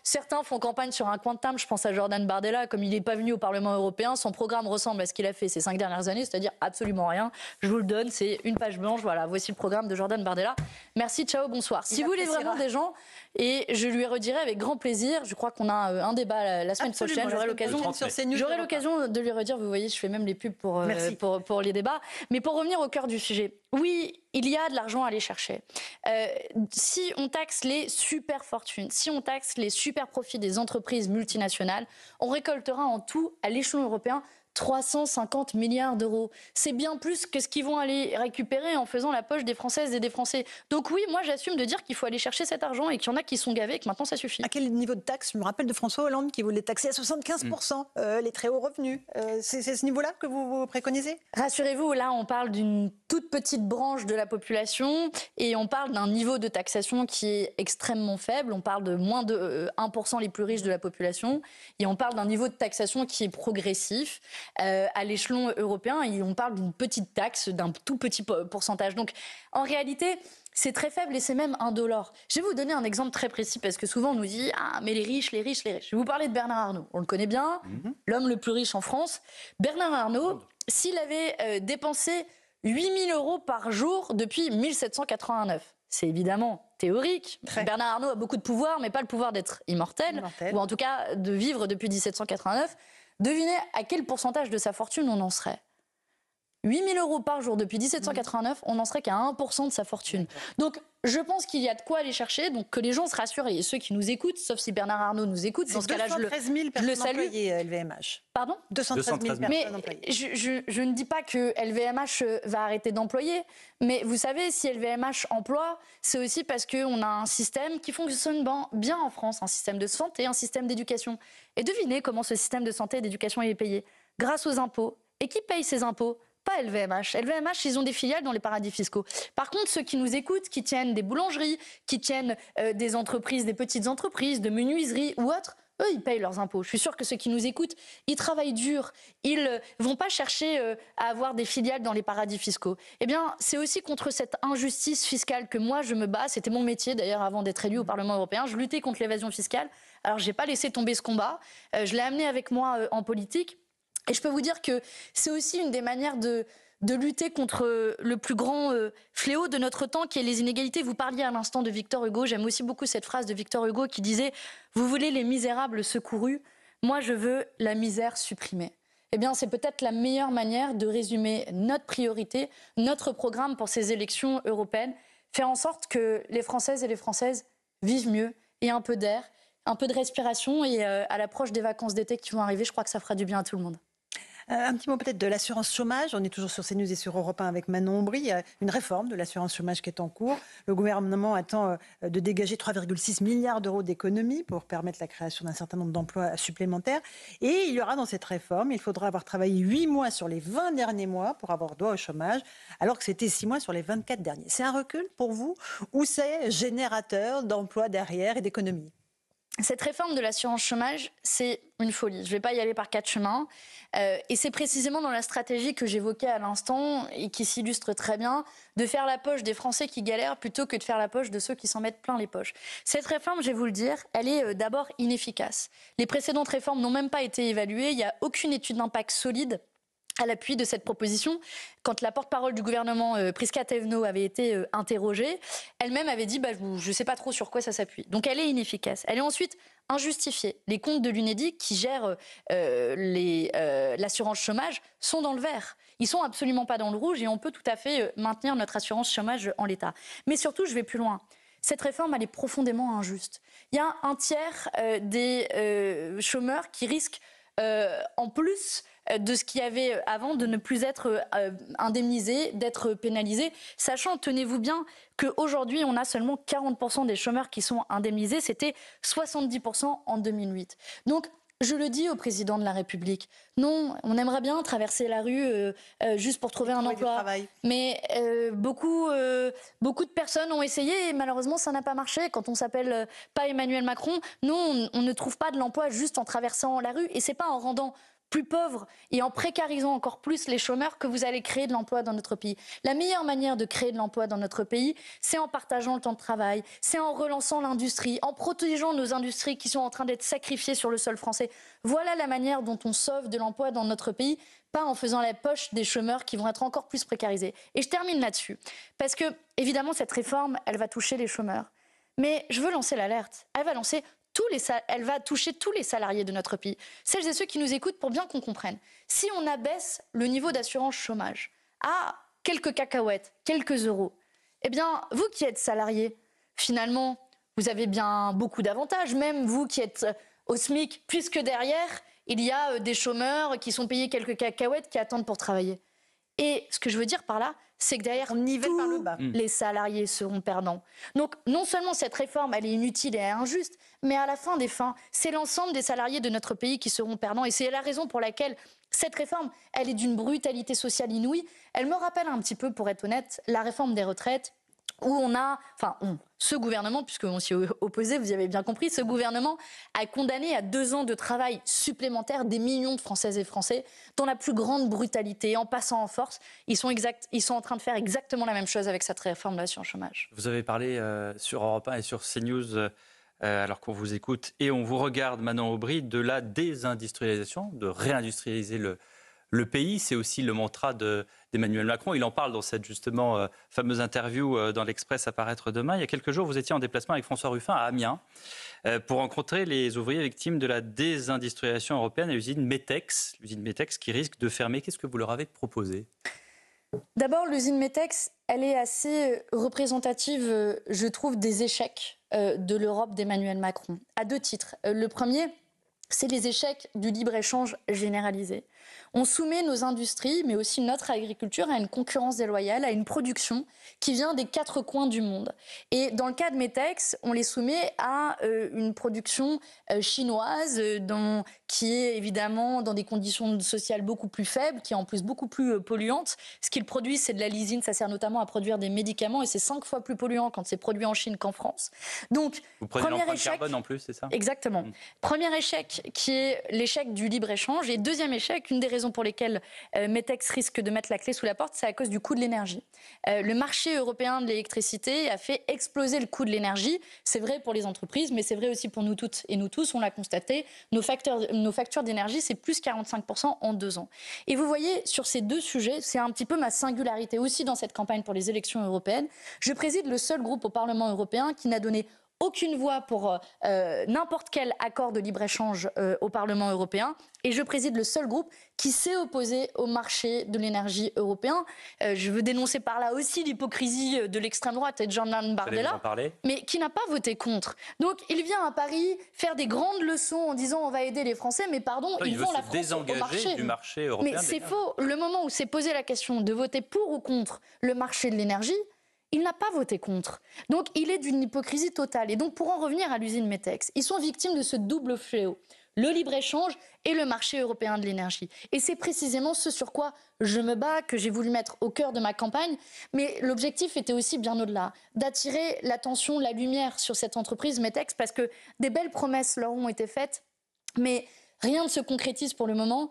certains font campagne sur un coin de table. Je pense à Jordan Bardella, comme il n'est pas venu au Parlement européen, son programme ressemble à ce qu'il a fait ces 5 dernières années, c'est-à-dire absolument rien. Je vous le donne, c'est une page blanche. Voilà, voici le programme de Jordan Bardella. Merci, ciao, bonsoir. Si vous voulez vraiment des gens, et je lui redirai avec grand plaisir, je crois qu'on a un débat la semaine prochaine, j'aurai l'occasion de lui redire, vous voyez, je fais même les pubs pour les débats. Mais pour revenir au cœur du sujet, oui, il y a de l'argent à aller chercher. Si on taxe les super fortunes, si on taxe les super profits des entreprises multinationales, on récoltera en tout, à l'échelon européen, 350 milliards d'euros. C'est bien plus que ce qu'ils vont aller récupérer en faisant la poche des Françaises et des Français. Donc oui, moi j'assume de dire qu'il faut aller chercher cet argent et qu'il y en a qui sont gavés et que maintenant ça suffit. À quel niveau de taxe? Je me rappelle de François Hollande qui voulait taxer à 75% les très hauts revenus. C'est ce niveau-là que vous préconisez? Rassurez-vous, là on parle d'une toute petite branche de la population et on parle d'un niveau de taxation qui est extrêmement faible. On parle de moins de 1% les plus riches de la population et on parle d'un niveau de taxation qui est progressif. À l'échelon européen, et on parle d'une petite taxe, d'un tout petit pourcentage. Donc, en réalité, c'est très faible et c'est même indolore. Je vais vous donner un exemple très précis parce que souvent on nous dit « Ah, mais les riches, les riches, les riches ». Je vais vous parler de Bernard Arnault. On le connaît bien, l'homme le plus riche en France. Bernard Arnault, s'il avait dépensé 8 000 € par jour depuis 1789, c'est évidemment théorique. Bernard Arnault a beaucoup de pouvoir, mais pas le pouvoir d'être immortel, ou en tout cas de vivre depuis 1789. Devinez à quel pourcentage de sa fortune on en serait. 8 000 € par jour depuis 1789, on n'en serait qu'à 1% de sa fortune. Donc, je pense qu'il y a de quoi aller chercher, donc que les gens se rassurent, et ceux qui nous écoutent, sauf si Bernard Arnault nous écoute, dans ce cas-là, je le salue. LVMH. Pardon ? 213 000 mais personnes employées. Je ne dis pas que LVMH va arrêter d'employer, mais vous savez, si LVMH emploie, c'est aussi parce qu'on a un système qui fonctionne bien en France, un système de santé, un système d'éducation. Et devinez comment ce système de santé et d'éducation est payé ? Grâce aux impôts. Et qui paye ces impôts ? Pas LVMH. LVMH, ils ont des filiales dans les paradis fiscaux. Par contre, ceux qui nous écoutent, qui tiennent des boulangeries, qui tiennent des entreprises, des petites entreprises, de menuiseries ou autres, eux, ils payent leurs impôts. Je suis sûre que ceux qui nous écoutent, ils travaillent dur. Ils vont pas chercher à avoir des filiales dans les paradis fiscaux. Eh bien, c'est aussi contre cette injustice fiscale que moi, je me bats. C'était mon métier, d'ailleurs, avant d'être élu au Parlement européen. Je luttais contre l'évasion fiscale. Alors, j'ai pas laissé tomber ce combat. Je l'ai amené avec moi en politique. Et je peux vous dire que c'est aussi une des manières de lutter contre le plus grand fléau de notre temps, qui est les inégalités. Vous parliez à l'instant de Victor Hugo. J'aime aussi beaucoup cette phrase de Victor Hugo qui disait « Vous voulez les misérables secourus, moi je veux la misère supprimée ». Eh bien, c'est peut-être la meilleure manière de résumer notre priorité, notre programme pour ces élections européennes. Faire en sorte que les Françaises et les Françaises vivent mieux et un peu d'air, un peu de respiration. Et à l'approche des vacances d'été qui vont arriver, je crois que ça fera du bien à tout le monde. Un petit mot peut-être de l'assurance chômage. On est toujours sur CNews et sur Europe 1 avec Manon Aubry. Il y a une réforme de l'assurance chômage qui est en cours. Le gouvernement attend de dégager 3,6 milliards d'euros d'économies pour permettre la création d'un certain nombre d'emplois supplémentaires. Et il y aura dans cette réforme, il faudra avoir travaillé 8 mois sur les 20 derniers mois pour avoir droit au chômage, alors que c'était 6 mois sur les 24 derniers. C'est un recul pour vous ou c'est générateur d'emplois derrière et d'économies ? Cette réforme de l'assurance chômage, c'est une folie. Je ne vais pas y aller par 4 chemins. Et c'est précisément dans la stratégie que j'évoquais à l'instant et qui s'illustre très bien, de faire la poche des Français qui galèrent plutôt que de faire la poche de ceux qui s'en mettent plein les poches. Cette réforme, je vais vous le dire, elle est d'abord inefficace. Les précédentes réformes n'ont même pas été évaluées. Il n'y a aucune étude d'impact solide à l'appui de cette proposition. Quand la porte-parole du gouvernement, Prisca Thévenot, avait été interrogée, elle-même avait dit je ne sais pas trop sur quoi ça s'appuie. Donc elle est inefficace. Elle est ensuite injustifiée. Les comptes de l'Unédic, qui gèrent l'assurance chômage, sont dans le vert. Ils sont absolument pas dans le rouge et on peut tout à fait maintenir notre assurance chômage en l'état. Mais surtout, je vais plus loin. Cette réforme, elle est profondément injuste. Il y a un tiers des chômeurs qui risquent en plus de ce qu'il y avait avant, de ne plus être indemnisé, d'être pénalisé, sachant, tenez-vous bien, qu'aujourd'hui, on a seulement 40% des chômeurs qui sont indemnisés, c'était 70% en 2008. Donc, je le dis au président de la République, non, on aimerait bien traverser la rue juste pour trouver un emploi, mais beaucoup de personnes ont essayé et malheureusement ça n'a pas marché. Quand on s'appelle pas Emmanuel Macron, non, on ne trouve pas de l'emploi juste en traversant la rue, et c'est pas en rendant plus pauvres et en précarisant encore plus les chômeurs que vous allez créer de l'emploi dans notre pays. La meilleure manière de créer de l'emploi dans notre pays, c'est en partageant le temps de travail, c'est en relançant l'industrie, en protégeant nos industries qui sont en train d'être sacrifiées sur le sol français. Voilà la manière dont on sauve de l'emploi dans notre pays, pas en faisant la poche des chômeurs qui vont être encore plus précarisés. Et je termine là-dessus, parce que, évidemment, cette réforme, elle va toucher les chômeurs. Mais je veux lancer l'alerte. Elle va toucher tous les salariés de notre pays. Celles et ceux qui nous écoutent, pour bien qu'on comprenne. Si on abaisse le niveau d'assurance chômage à quelques cacahuètes, quelques euros, eh bien, vous qui êtes salarié, finalement, vous avez bien beaucoup d'avantages, même vous qui êtes au SMIC, puisque derrière, il y a des chômeurs qui sont payés quelques cacahuètes qui attendent pour travailler. Et ce que je veux dire par là, c'est que derrière, tous les salariés seront perdants. Donc, non seulement cette réforme, elle est inutile et injuste, mais à la fin des fins, c'est l'ensemble des salariés de notre pays qui seront perdants. Et c'est la raison pour laquelle cette réforme, elle est d'une brutalité sociale inouïe. Elle me rappelle un petit peu, pour être honnête, la réforme des retraites, où ce gouvernement, puisqu'on s'y est opposé, vous y avez bien compris, ce gouvernement a condamné à 2 ans de travail supplémentaire des millions de Françaises et Français dans la plus grande brutalité, en passant en force. Ils sont en train de faire exactement la même chose avec cette réforme de l'assurance chômage. Vous avez parlé sur Europe 1 et sur CNews, alors qu'on vous écoute et on vous regarde, Manon Aubry, de la désindustrialisation, de réindustrialiser le pays. C'est aussi le mantra d'Emmanuel Macron. Il en parle dans cette justement fameuse interview dans l'Express à paraître demain. Il y a quelques jours, vous étiez en déplacement avec François Ruffin à Amiens pour rencontrer les ouvriers victimes de la désindustrialisation européenne à l'usine Metex qui risque de fermer. Qu'est-ce que vous leur avez proposé ? D'abord, l'usine Metex, elle est assez représentative, je trouve, des échecs de l'Europe d'Emmanuel Macron, à 2 titres. Le premier, c'est les échecs du libre-échange généralisé. On soumet nos industries, mais aussi notre agriculture, à une concurrence déloyale, à une production qui vient des 4 coins du monde. Et dans le cas de Metex, on les soumet à une production chinoise qui est évidemment dans des conditions sociales beaucoup plus faibles, qui est en plus beaucoup plus polluante. Ce qu'ils produisent, c'est de la lysine, ça sert notamment à produire des médicaments, et c'est 5 fois plus polluant quand c'est produit en Chine qu'en France. Donc, vous prenez l'empreinte carbone en plus, c'est ça ? Exactement. Premier échec, qui est l'échec du libre-échange. Et deuxième échec, une des raisons pour lesquelles Metex risque de mettre la clé sous la porte, c'est à cause du coût de l'énergie. Le marché européen de l'électricité a fait exploser le coût de l'énergie. C'est vrai pour les entreprises, mais c'est vrai aussi pour nous toutes et nous tous. On l'a constaté, nos factures d'énergie, c'est plus 45% en 2 ans. Et vous voyez, sur ces 2 sujets, c'est un petit peu ma singularité aussi dans cette campagne pour les élections européennes. Je préside le seul groupe au Parlement européen qui n'a donné aucune voix pour n'importe quel accord de libre-échange au Parlement européen. Et je préside le seul groupe qui s'est opposé au marché de l'énergie européen. Je veux dénoncer par là aussi l'hypocrisie de l'extrême droite et de Jordan Bardella, mais qui n'a pas voté contre. Donc il vient à Paris faire des grandes leçons en disant on va aider les Français, mais pardon, ils vont la France au marché. Du marché européen. Mais c'est faux. Le moment où s'est posé la question de voter pour ou contre le marché de l'énergie, il n'a pas voté contre. Donc, il est d'une hypocrisie totale. Et donc, pour en revenir à l'usine Metex, ils sont victimes de ce double fléau, le libre-échange et le marché européen de l'énergie. Et c'est précisément ce sur quoi je me bats, que j'ai voulu mettre au cœur de ma campagne. Mais l'objectif était aussi bien au-delà, d'attirer l'attention, la lumière sur cette entreprise Metex, parce que des belles promesses leur ont été faites, mais rien ne se concrétise pour le moment.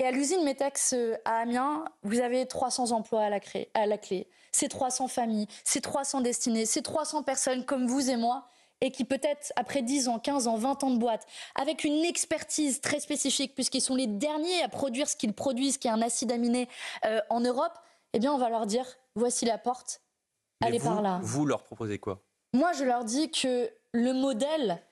Et à l'usine Metex à Amiens, vous avez 300 emplois à la clé. C'est 300 familles, c'est 300 destinées, c'est 300 personnes comme vous et moi, et qui peut-être, après 10 ans, 15 ans, 20 ans de boîte, avec une expertise très spécifique, puisqu'ils sont les derniers à produire ce qu'ils produisent, qui est un acide aminé en Europe, eh bien on va leur dire, voici la porte, allez par là. Vous leur proposez quoi ? Moi, je leur dis que le modèle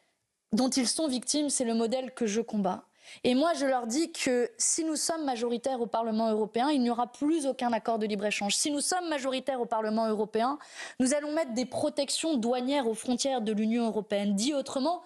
dont ils sont victimes, c'est le modèle que je combats. Et moi, je leur dis que si nous sommes majoritaires au Parlement européen, il n'y aura plus aucun accord de libre-échange. Si nous sommes majoritaires au Parlement européen, nous allons mettre des protections douanières aux frontières de l'Union européenne. Dit autrement,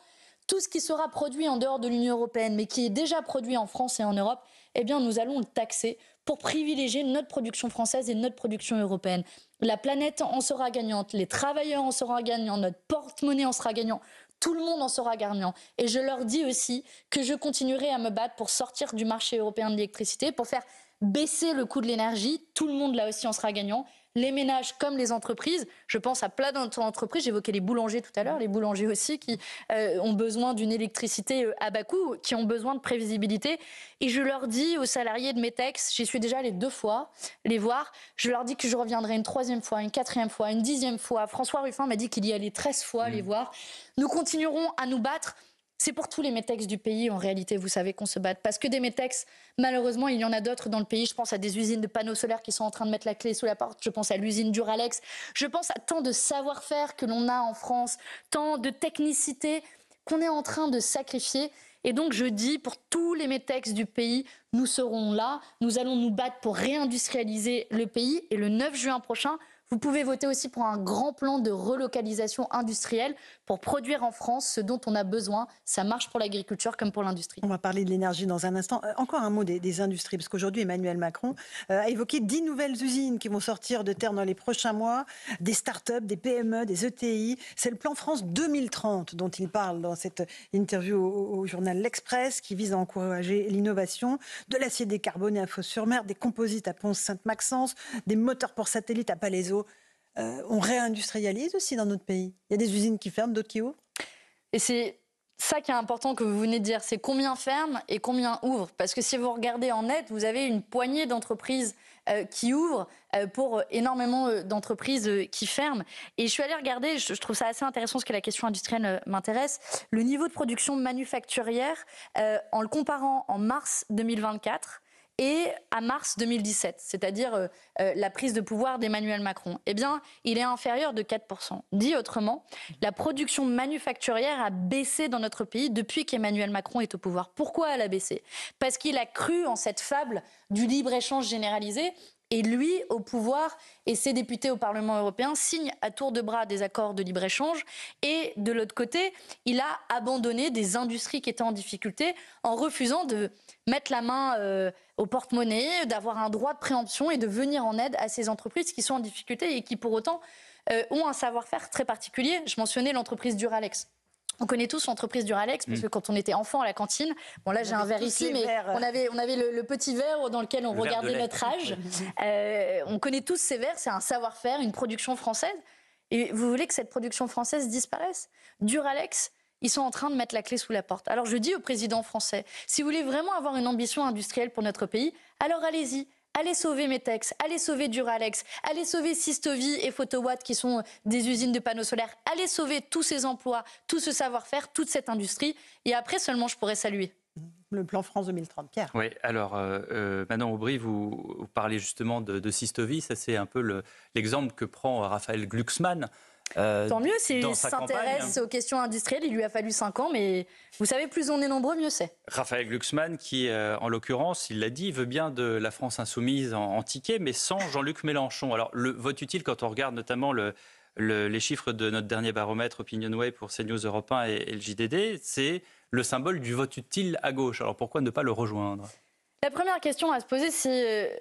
Tout ce qui sera produit en dehors de l'Union européenne, mais qui est déjà produit en France et en Europe, eh bien, nous allons le taxer pour privilégier notre production française et notre production européenne. La planète en sera gagnante, les travailleurs en seront gagnants, notre porte-monnaie en sera gagnant. Tout le monde en sera gagnant. Et je leur dis aussi que je continuerai à me battre pour sortir du marché européen de l'électricité, pour faire baisser le coût de l'énergie. Tout le monde, là aussi, en sera gagnant. Les ménages comme les entreprises. Je pense à plein d'entreprises. J'évoquais les boulangers tout à l'heure. Les boulangers aussi qui ont besoin d'une électricité à bas coût, qui ont besoin de prévisibilité. Et je leur dis aux salariés de Metex, j'y suis déjà allée 2 fois, les voir, je leur dis que je reviendrai une 3e fois, une 4e fois, une 10e fois. François Ruffin m'a dit qu'il y allait 13 fois les voir. Nous continuerons à nous battre. C'est pour tous les Metex du pays, en réalité, vous savez qu'on se bat. Parce que des Metex, malheureusement, il y en a d'autres dans le pays. Je pense à des usines de panneaux solaires qui sont en train de mettre la clé sous la porte. Je pense à l'usine Duralex. Je pense à tant de savoir-faire que l'on a en France, tant de technicité qu'on est en train de sacrifier. Et donc, je dis, pour tous les Metex du pays, nous serons là. Nous allons nous battre pour réindustrialiser le pays. Et le 9 juin prochain, vous pouvez voter aussi pour un grand plan de relocalisation industrielle pour produire en France ce dont on a besoin. Ça marche pour l'agriculture comme pour l'industrie. On va parler de l'énergie dans un instant. Encore un mot des industries, parce qu'aujourd'hui, Emmanuel Macron a évoqué 10 nouvelles usines qui vont sortir de terre dans les prochains mois, des start-up, des PME, des ETI. C'est le plan France 2030 dont il parle dans cette interview au journal L'Express, qui vise à encourager l'innovation, de l'acier décarboné à Fos-sur-Mer, des composites à Pont-Sainte-Maxence, des moteurs pour satellites à Palaiseau. On réindustrialise aussi dans notre pays. Il y a des usines qui ferment, d'autres qui ouvrent. Et c'est ça qui est important que vous venez de dire, c'est combien ferment et combien ouvrent. Parce que si vous regardez en net, vous avez une poignée d'entreprises qui ouvrent pour énormément d'entreprises qui ferment. Et je suis allée regarder, je trouve ça assez intéressant parce que la question industrielle m'intéresse, le niveau de production manufacturière en le comparant en mars 2024 et à mars 2017, c'est-à-dire la prise de pouvoir d'Emmanuel Macron, eh bien, il est inférieur de 4%. Dit autrement, la production manufacturière a baissé dans notre pays depuis qu'Emmanuel Macron est au pouvoir. Pourquoi elle a baissé? Parce qu'il a cru en cette fable du libre-échange généralisé. Et lui, au pouvoir, et ses députés au Parlement européen signent à tour de bras des accords de libre-échange. Et de l'autre côté, il a abandonné des industries qui étaient en difficulté en refusant de mettre la main au porte-monnaie, d'avoir un droit de préemption et de venir en aide à ces entreprises qui sont en difficulté et qui, pour autant, ont un savoir-faire très particulier. Je mentionnais l'entreprise Duralex. On connaît tous l'entreprise Duralex, parce que quand on était enfant à la cantine, bon là j'ai un verre ici, mais on avait le petit verre dans lequel on regardait notre âge. On connaît tous ces verres, c'est un savoir-faire, une production française. Et vous voulez que cette production française disparaisse? Duralex, ils sont en train de mettre la clé sous la porte. Alors je dis au président français, si vous voulez vraiment avoir une ambition industrielle pour notre pays, alors allez-y. Allez sauver Metex, allez sauver Duralex, allez sauver Systovi et Photowatt qui sont des usines de panneaux solaires. Allez sauver tous ces emplois, tout ce savoir-faire, toute cette industrie. Et après seulement je pourrais saluer. Le plan France 2030, Pierre. Oui, alors Manon Aubry, vous parlez justement de Systovi. Ça, c'est un peu l'exemple que prend Raphaël Glucksmann. Tant mieux s'il s'intéresse aux questions industrielles. Il lui a fallu 5 ans, mais vous savez, plus on est nombreux, mieux c'est. Raphaël Glucksmann qui, en l'occurrence, il l'a dit, veut bien de la France insoumise en ticket, mais sans Jean-Luc Mélenchon. Alors, le vote utile, quand on regarde notamment les chiffres de notre dernier baromètre Opinionway pour CNews Europe 1 et le JDD, c'est le symbole du vote utile à gauche. Alors, pourquoi ne pas le rejoindre? La première question à se poser, c'est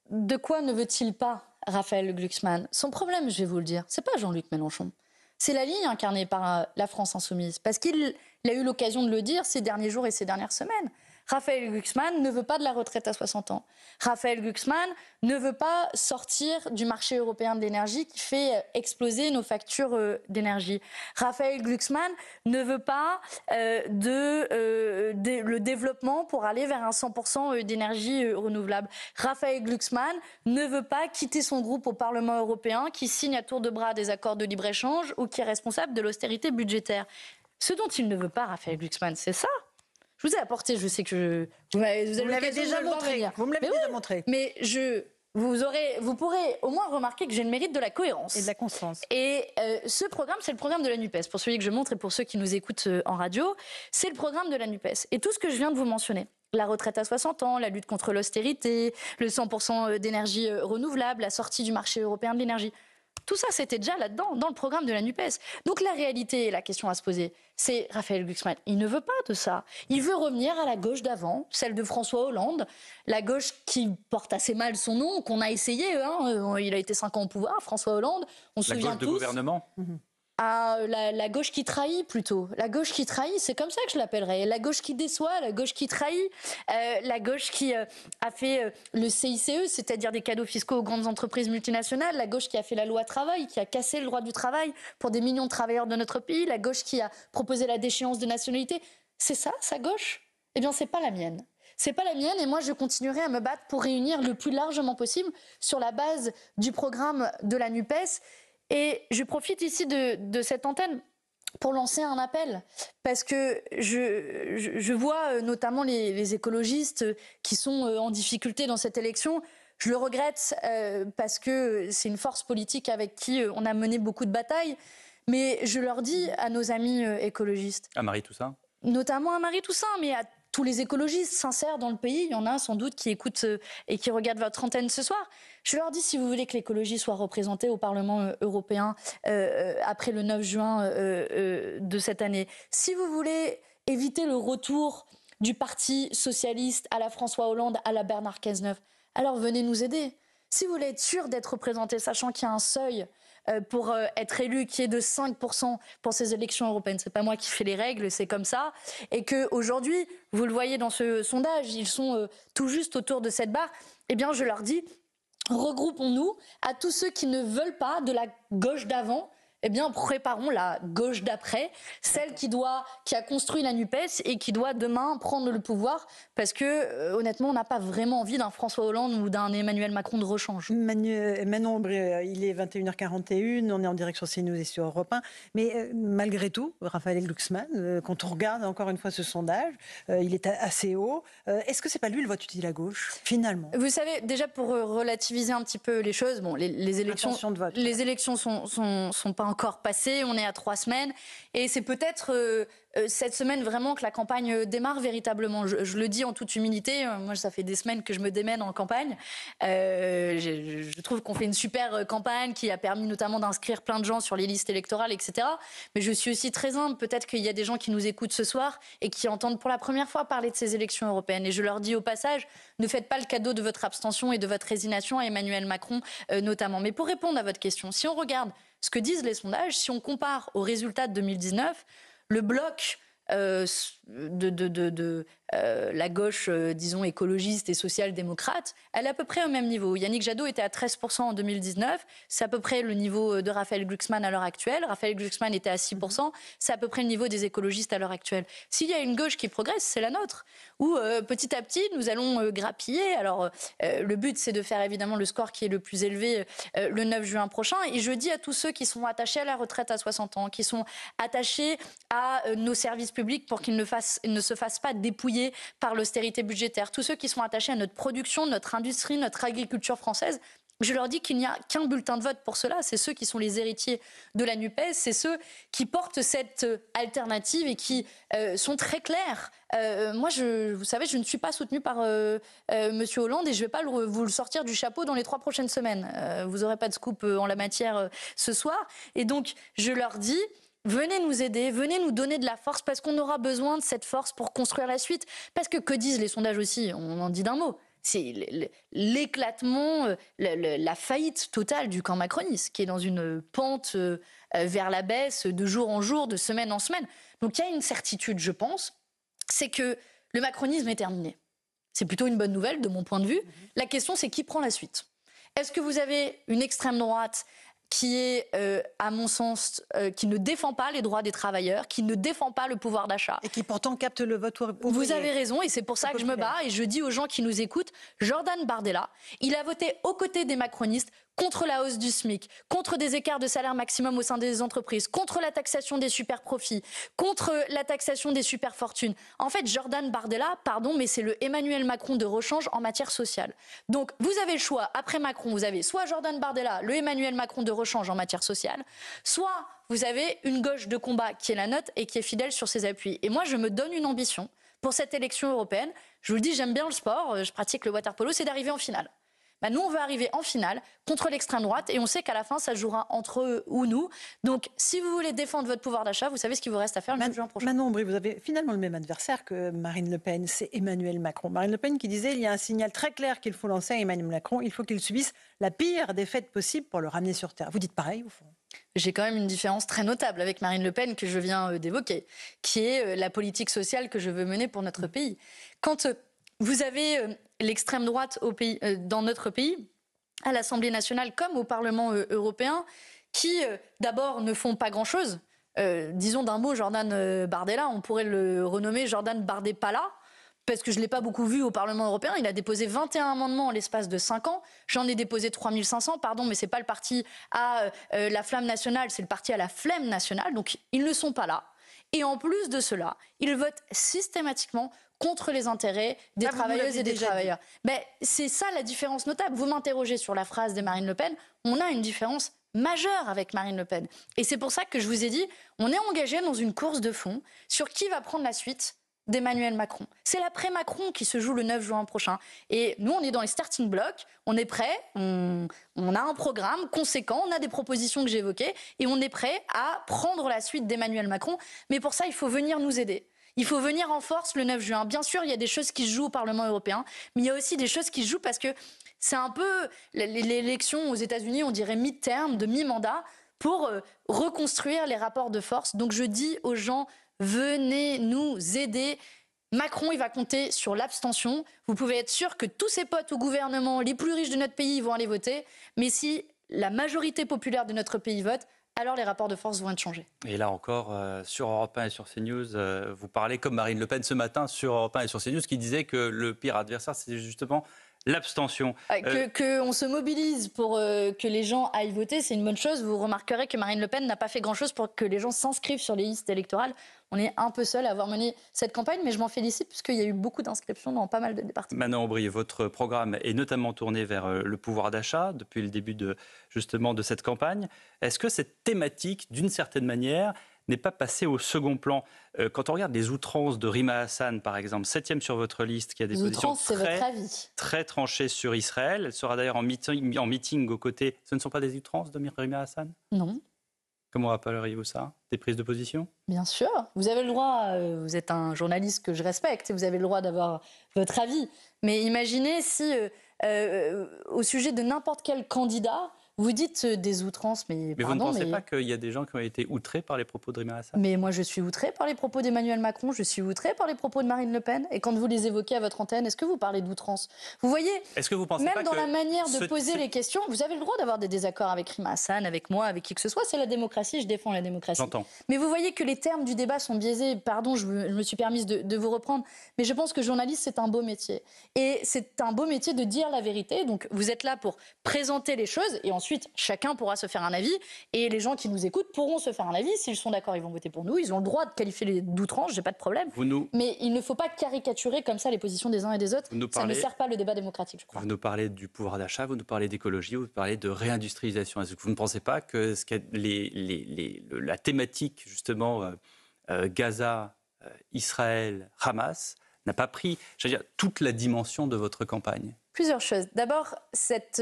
de quoi ne veut-il pas Raphaël Glucksmann? Son problème, je vais vous le dire, c'est pas Jean-Luc Mélenchon. C'est la ligne incarnée par la France insoumise. Parce qu'il a eu l'occasion de le dire ces derniers jours et ces dernières semaines. Raphaël Glucksmann ne veut pas de la retraite à 60 ans. Raphaël Glucksmann ne veut pas sortir du marché européen de l'énergie qui fait exploser nos factures d'énergie. Raphaël Glucksmann ne veut pas le développement pour aller vers un 100% d'énergie renouvelable. Raphaël Glucksmann ne veut pas quitter son groupe au Parlement européen qui signe à tour de bras des accords de libre-échange ou qui est responsable de l'austérité budgétaire. Ce dont il ne veut pas, Raphaël Glucksmann, c'est ça. Je vous ai apporté, je sais que vous l'avez déjà montré. Vous me l'avez déjà montré. Mais vous pourrez au moins remarquer que j'ai le mérite de la cohérence. Et de la constance. Et ce programme, c'est le programme de la NUPES. Pour celui que je montre et pour ceux qui nous écoutent en radio, c'est le programme de la NUPES. Et tout ce que je viens de vous mentionner, la retraite à 60 ans, la lutte contre l'austérité, le 100% d'énergie renouvelable, la sortie du marché européen de l'énergie, Tout ça, c'était déjà là-dedans, dans le programme de la NUPES. Donc la réalité, la question à se poser, c'est Raphaël Glucksmann, il ne veut pas de ça. Il veut revenir à la gauche d'avant, celle de François Hollande, la gauche qui porte assez mal son nom, qu'on a essayé. Il a été 5 ans au pouvoir, François Hollande, on se souvient tous. La gauche de gouvernement. Ah, la gauche qui trahit plutôt. La gauche qui trahit, c'est comme ça que je l'appellerais. La gauche qui déçoit, la gauche qui trahit, la gauche qui a fait le CICE, c'est-à-dire des cadeaux fiscaux aux grandes entreprises multinationales, la gauche qui a fait la loi travail, qui a cassé le droit du travail pour des millions de travailleurs de notre pays, la gauche qui a proposé la déchéance de nationalité. C'est ça, sa gauche? Eh bien, c'est pas la mienne. C'est pas la mienne et moi je continuerai à me battre pour réunir le plus largement possible sur la base du programme de la NUPES. Et je profite ici de cette antenne pour lancer un appel, parce que je vois notamment les écologistes qui sont en difficulté dans cette élection. Je le regrette parce que c'est une force politique avec qui on a mené beaucoup de batailles. Mais je leur dis à nos amis écologistes... À Marie Toussaint. Notamment à Marie Toussaint, mais à tous les écologistes sincères dans le pays, il y en a sans doute qui écoutent et qui regardent votre antenne ce soir. Je leur dis, si vous voulez que l'écologie soit représentée au Parlement européen après le 9 juin de cette année, si vous voulez éviter le retour du Parti socialiste à la François Hollande, à la Bernard Cazeneuve, alors venez nous aider. Si vous voulez être sûr d'être représenté, sachant qu'il y a un seuil pour être élu qui est de 5% pour ces élections européennes. C'est pas moi qui fais les règles, c'est comme ça. Et qu'aujourd'hui, vous le voyez dans ce sondage, ils sont tout juste autour de cette barre. Eh bien, je leur dis, regroupons-nous à tous ceux qui ne veulent pas de la gauche d'avant. Eh bien, préparons la gauche d'après, celle qui a construit la NUPES et qui doit demain prendre le pouvoir, parce que honnêtement, on n'a pas vraiment envie d'un François Hollande ou d'un Emmanuel Macron de rechange. Manon Aubry, il est 21h41, on est en direct sur CNews et sur Europe 1, mais malgré tout, Raphaël Glucksmann, quand on regarde encore une fois ce sondage, il est assez haut. Est-ce que c'est pas lui le vote utile à gauche, finalement? Vous savez, déjà pour relativiser un petit peu les choses, bon, les élections, de vote, les élections sont pas encore passé, on est à 3 semaines et c'est peut-être cette semaine vraiment que la campagne démarre véritablement. Je le dis en toute humilité, moi ça fait des semaines que je me démène en campagne. Je trouve qu'on fait une super campagne qui a permis notamment d'inscrire plein de gens sur les listes électorales, etc. Mais je suis aussi très humble, peut-être qu'il y a des gens qui nous écoutent ce soir et qui entendent pour la première fois parler de ces élections européennes. Et je leur dis au passage, ne faites pas le cadeau de votre abstention et de votre résignation à Emmanuel Macron notamment. Mais pour répondre à votre question, si on regarde ce que disent les sondages, si on compare aux résultats de 2019, le bloc de la gauche, disons, écologiste et social-démocrate, elle est à peu près au même niveau. Yannick Jadot était à 13% en 2019, c'est à peu près le niveau de Raphaël Glucksmann à l'heure actuelle. Raphaël Glucksmann était à 6%, c'est à peu près le niveau des écologistes à l'heure actuelle. S'il y a une gauche qui progresse, c'est la nôtre, où petit à petit, nous allons grappiller. Alors, le but, c'est de faire évidemment le score qui est le plus élevé le 9 juin prochain. Et je dis à tous ceux qui sont attachés à la retraite à 60 ans, qui sont attachés à nos services publics pour qu'ils ne se fassent pas dépouiller par l'austérité budgétaire, tous ceux qui sont attachés à notre production, notre industrie, notre agriculture française, je leur dis qu'il n'y a qu'un bulletin de vote pour cela. C'est ceux qui sont les héritiers de la NUPES, c'est ceux qui portent cette alternative et qui sont très clairs. Moi, vous savez, je ne suis pas soutenue par Monsieur Hollande et je ne vais pas vous le sortir du chapeau dans les 3 prochaines semaines. Vous n'aurez pas de scoop en la matière ce soir. Et donc, je leur dis... Venez nous aider, venez nous donner de la force parce qu'on aura besoin de cette force pour construire la suite. Parce que disent les sondages aussi? On en dit d'un mot. C'est l'éclatement, la faillite totale du camp macroniste qui est dans une pente vers la baisse de jour en jour, de semaine en semaine. Donc il y a une certitude, je pense, c'est que le macronisme est terminé. C'est plutôt une bonne nouvelle de mon point de vue. La question, c'est qui prend la suite? Est-ce que vous avez une extrême droite qui est, à mon sens, qui ne défend pas les droits des travailleurs, qui ne défend pas le pouvoir d'achat. Et qui pourtant capte le vote ouvrier. Vous avez raison, et c'est pour ça que je me bats, et je dis aux gens qui nous écoutent, Jordan Bardella, il a voté aux côtés des macronistes contre la hausse du SMIC, contre des écarts de salaire maximum au sein des entreprises, contre la taxation des super-profits, contre la taxation des super-fortunes. En fait, Jordan Bardella, pardon, mais c'est le Emmanuel Macron de rechange en matière sociale. Donc, vous avez le choix, après Macron, vous avez soit Jordan Bardella, le Emmanuel Macron de rechange en matière sociale, soit vous avez une gauche de combat qui est la nôtre et qui est fidèle sur ses appuis. Et moi, je me donne une ambition pour cette élection européenne. Je vous le dis, j'aime bien le sport, je pratique le water polo, c'est d'arriver en finale. Nous, on veut arriver en finale contre l'extrême droite et on sait qu'à la fin, ça jouera entre eux ou nous. Donc, si vous voulez défendre votre pouvoir d'achat, vous savez ce qu'il vous reste à faire le 9 juin prochain. Manon Aubry, vous avez finalement le même adversaire que Marine Le Pen, c'est Emmanuel Macron. Marine Le Pen qui disait il y a un signal très clair qu'il faut lancer à Emmanuel Macron, il faut qu'il subisse la pire défaite possible pour le ramener sur terre. Vous dites pareil au fond? J'ai quand même une différence très notable avec Marine Le Pen que je viens d'évoquer, qui est la politique sociale que je veux mener pour notre pays. Quand vous avez l'extrême droite dans notre pays, à l'Assemblée nationale comme au Parlement européen, qui d'abord ne font pas grand-chose. Disons d'un mot, Jordan Bardella, on pourrait le renommer Jordan Bardépala, parce que je ne l'ai pas beaucoup vu au Parlement européen. Il a déposé 21 amendements en l'espace de 5 ans. J'en ai déposé 3500, pardon, mais ce n'est pas le parti à la flamme nationale, c'est le parti à la flemme nationale. Donc, ils ne sont pas là. Et en plus de cela, ils votent systématiquement contre les intérêts des travailleuses et des travailleurs. Mais c'est ça la différence notable. Vous m'interrogez sur la phrase de Marine Le Pen. On a une différence majeure avec Marine Le Pen. Et c'est pour ça que je vous ai dit, on est engagé dans une course de fond sur qui va prendre la suite d'Emmanuel Macron. C'est l'après-Macron qui se joue le 9 juin prochain. Et nous, on est dans les starting blocks, on est prêts, on a un programme conséquent, on a des propositions que j'évoquais, et on est prêt à prendre la suite d'Emmanuel Macron. Mais pour ça, il faut venir nous aider. Il faut venir en force le 9 juin. Bien sûr, il y a des choses qui se jouent au Parlement européen, mais il y a aussi des choses qui se jouent parce que c'est un peu l'élection aux États-Unis, on dirait mi-terme, de mi-mandat, pour reconstruire les rapports de force. Donc je dis aux gens, venez nous aider. Macron, il va compter sur l'abstention. Vous pouvez être sûr que tous ses potes au gouvernement, les plus riches de notre pays, vont aller voter. Mais si la majorité populaire de notre pays vote, alors les rapports de force vont être changés. Et là encore, sur Europe 1 et sur CNews, vous parlez comme Marine Le Pen ce matin sur Europe 1 et sur CNews, qui disait que le pire adversaire, c'est justement l'abstention. Qu'on se mobilise pour que les gens aillent voter, c'est une bonne chose. Vous remarquerez que Marine Le Pen n'a pas fait grand-chose pour que les gens s'inscrivent sur les listes électorales. On est un peu seul à avoir mené cette campagne, mais je m'en félicite puisqu'il y a eu beaucoup d'inscriptions dans pas mal de départements. Manon Aubry, votre programme est notamment tourné vers le pouvoir d'achat depuis le début de cette campagne. Est-ce que cette thématique, d'une certaine manière, n'est pas passée au second plan? Quand on regarde les outrances de Rima Hassan, par exemple, 7e sur votre liste, qui a des positions très tranchées sur Israël. Elle sera d'ailleurs en meeting aux côtés. Ce ne sont pas des outrances de Rima Hassan? Non. Comment appelleriez-vous ça? Des prises de position? Bien sûr. Vous avez le droit, vous êtes un journaliste que je respecte, et vous avez le droit d'avoir votre avis. Mais imaginez si, au sujet de n'importe quel candidat, vous dites des outrances, mais vous ne pensez pas qu'il y a des gens qui ont été outrés par les propos de Rima Hassan? Mais moi, je suis outrée par les propos d'Emmanuel Macron, je suis outrée par les propos de Marine Le Pen. Et quand vous les évoquez à votre antenne, est-ce que vous parlez d'outrance? Vous voyez, est-ce que vous pensez même pas dans que la manière de poser les questions, vous avez le droit d'avoir des désaccords avec Rima Hassan, avec moi, avec qui que ce soit. C'est la démocratie, je défends la démocratie. J'entends. Mais vous voyez que les termes du débat sont biaisés. Pardon, je me suis permise de vous reprendre. Mais je pense que journaliste, c'est un beau métier. Et c'est un beau métier de dire la vérité. Donc vous êtes là pour présenter les choses et ensuite chacun pourra se faire un avis, et les gens qui nous écoutent pourront se faire un avis. S'ils sont d'accord, ils vont voter pour nous. Ils ont le droit de qualifier d'outrance, j'ai pas de problème. Mais il ne faut pas caricaturer comme ça les positions des uns et des autres. Ça ne sert pas le débat démocratique, je crois. Vous nous parlez du pouvoir d'achat, vous nous parlez d'écologie, vous nous parlez de réindustrialisation. Est-ce que vous ne pensez pas que la thématique, justement, Gaza, Israël, Hamas, n'a pas pris, toute la dimension de votre campagne? Plusieurs choses. D'abord, cette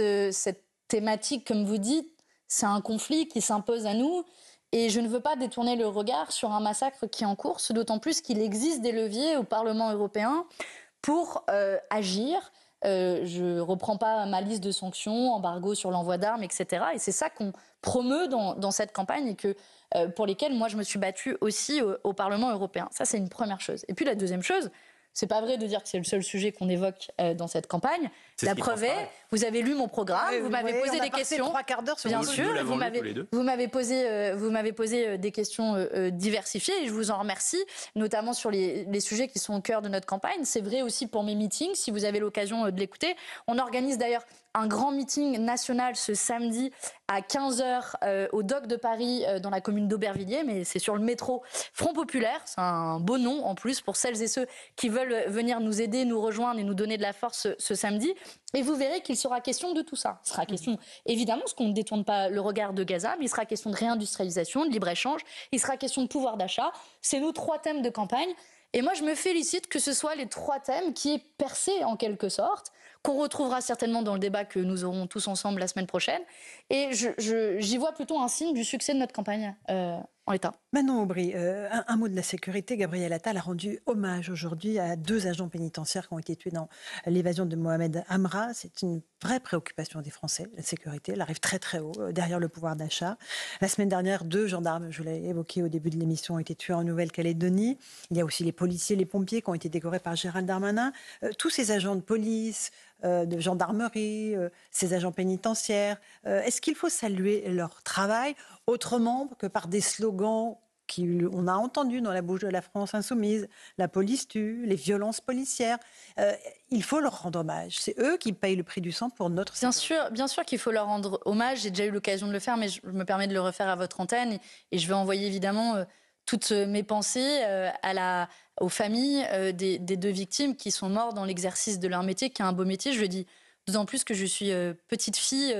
thématique, comme vous dites, c'est un conflit qui s'impose à nous, et je ne veux pas détourner le regard sur un massacre qui est en cours, d'autant plus qu'il existe des leviers au Parlement européen pour agir. Je ne reprends pas ma liste de sanctions, embargo sur l'envoi d'armes, etc. Et c'est ça qu'on promeut dans cette campagne et pour lesquelles moi je me suis battue aussi au Parlement européen. Ça, c'est une première chose. Et puis la deuxième chose, c'est pas vrai de dire que c'est le seul sujet qu'on évoque dans cette campagne. La preuve est, vous avez lu mon programme, vous m'avez posé des questions. 3 quarts d'heure sur bien sûr, vous m'avez posé des questions diversifiées et je vous en remercie, notamment sur les sujets qui sont au cœur de notre campagne. C'est vrai aussi pour mes meetings, si vous avez l'occasion de l'écouter. On organise d'ailleurs un grand meeting national ce samedi à 15h au Dock de Paris, dans la commune d'Aubervilliers, mais c'est sur le métro Front Populaire. C'est un beau nom en plus pour celles et ceux qui veulent venir nous aider, nous rejoindre et nous donner de la force ce samedi. Et vous verrez qu'il sera question de tout ça. Il sera question, évidemment, parce qu'on ne détourne pas le regard de Gaza, mais il sera question de réindustrialisation, de libre-échange, il sera question de pouvoir d'achat. C'est nos 3 thèmes de campagne. Et moi, je me félicite que ce soit les 3 thèmes qui aient percé en quelque sorte, qu'on retrouvera certainement dans le débat que nous aurons tous ensemble la semaine prochaine. Et j'y vois plutôt un signe du succès de notre campagne en l'état. Manon Aubry, un mot de la sécurité. Gabriel Attal a rendu hommage aujourd'hui à 2 agents pénitentiaires qui ont été tués dans l'évasion de Mohamed Amra. C'est une vraie préoccupation des Français, la sécurité. Elle arrive très très haut, derrière le pouvoir d'achat. La semaine dernière, 2 gendarmes, je l'ai évoqué au début de l'émission, ont été tués en Nouvelle-Calédonie. Il y a aussi les policiers, les pompiers qui ont été décorés par Gérald Darmanin. Tous ces agents de police, de gendarmerie, ces agents pénitentiaires, est-ce qu'il faut saluer leur travail autrement que par des slogans qu'on a entendus dans la bouche de la France insoumise, la police tue, les violences policières? Il faut leur rendre hommage. C'est eux qui payent le prix du sang pour notre sécurité. Bien sûr qu'il faut leur rendre hommage. J'ai déjà eu l'occasion de le faire, mais je me permets de le refaire à votre antenne. Et je vais envoyer évidemment toutes mes pensées aux familles des 2 victimes qui sont mortes dans l'exercice de leur métier, qui est un beau métier. Je le dis d'autant plus que je suis petite fille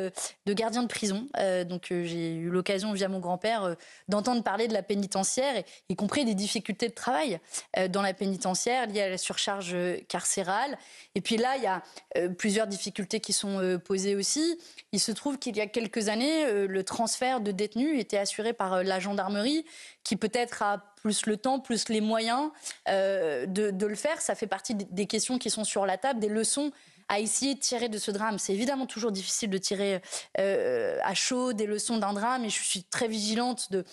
de gardien de prison. Donc j'ai eu l'occasion via mon grand-père d'entendre parler de la pénitentiaire, y compris des difficultés de travail dans la pénitentiaire liées à la surcharge carcérale. Et puis là, il y a plusieurs difficultés qui sont posées aussi. Il se trouve qu'il y a quelques années, le transfert de détenus était assuré par la gendarmerie, qui peut-être a plus le temps, plus les moyens de le faire. Ça fait partie des questions qui sont sur la table, des leçons à essayer de tirer de ce drame. C'est évidemment toujours difficile de tirer à chaud des leçons d'un drame, et je suis très vigilante de...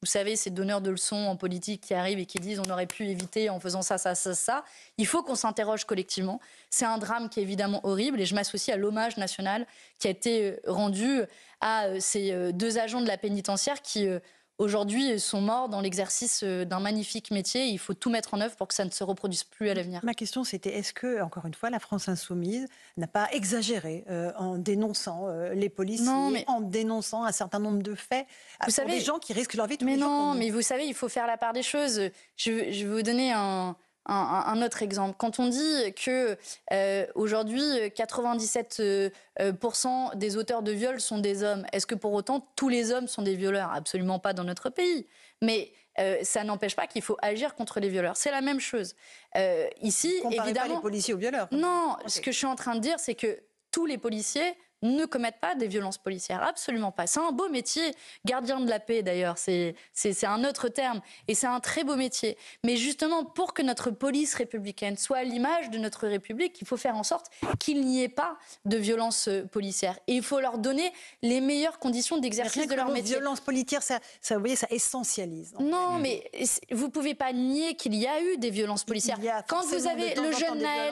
Vous savez, ces donneurs de leçons en politique qui arrivent et qui disent on aurait pu éviter en faisant ça, ça, ça, ça. Il faut qu'on s'interroge collectivement. C'est un drame qui est évidemment horrible, et je m'associe à l'hommage national qui a été rendu à ces 2 agents de la pénitentiaire qui... aujourd'hui, sont morts dans l'exercice d'un magnifique métier. Il faut tout mettre en œuvre pour que ça ne se reproduise plus à l'avenir. Ma question, c'était est-ce que, encore une fois, la France insoumise n'a pas exagéré en dénonçant les policiers, en dénonçant un certain nombre de faits pour des gens qui risquent leur vie tous les jours? Non, mais vous savez, il faut faire la part des choses. Je vais vous donner un autre exemple. Quand on dit que aujourd'hui 97% des auteurs de viols sont des hommes, est-ce que pour autant tous les hommes sont des violeurs? Absolument pas dans notre pays. Mais ça n'empêche pas qu'il faut agir contre les violeurs. C'est la même chose. Ici, comparez évidemment, pas les policiers aux violeurs. Non, okay. Ce que je suis en train de dire, c'est que tous les policiers ne commettent pas des violences policières, absolument pas. C'est un beau métier, gardien de la paix d'ailleurs, c'est un autre terme, et c'est un très beau métier. Mais justement, pour que notre police républicaine soit à l'image de notre République, il faut faire en sorte qu'il n'y ait pas de violences policières. Et il faut leur donner les meilleures conditions d'exercice de leur métier. Violence policière, ça, vous voyez, ça essentialise. Non, mais vous ne pouvez pas nier qu'il y a eu des violences policières. Quand vous avez le jeune Naël,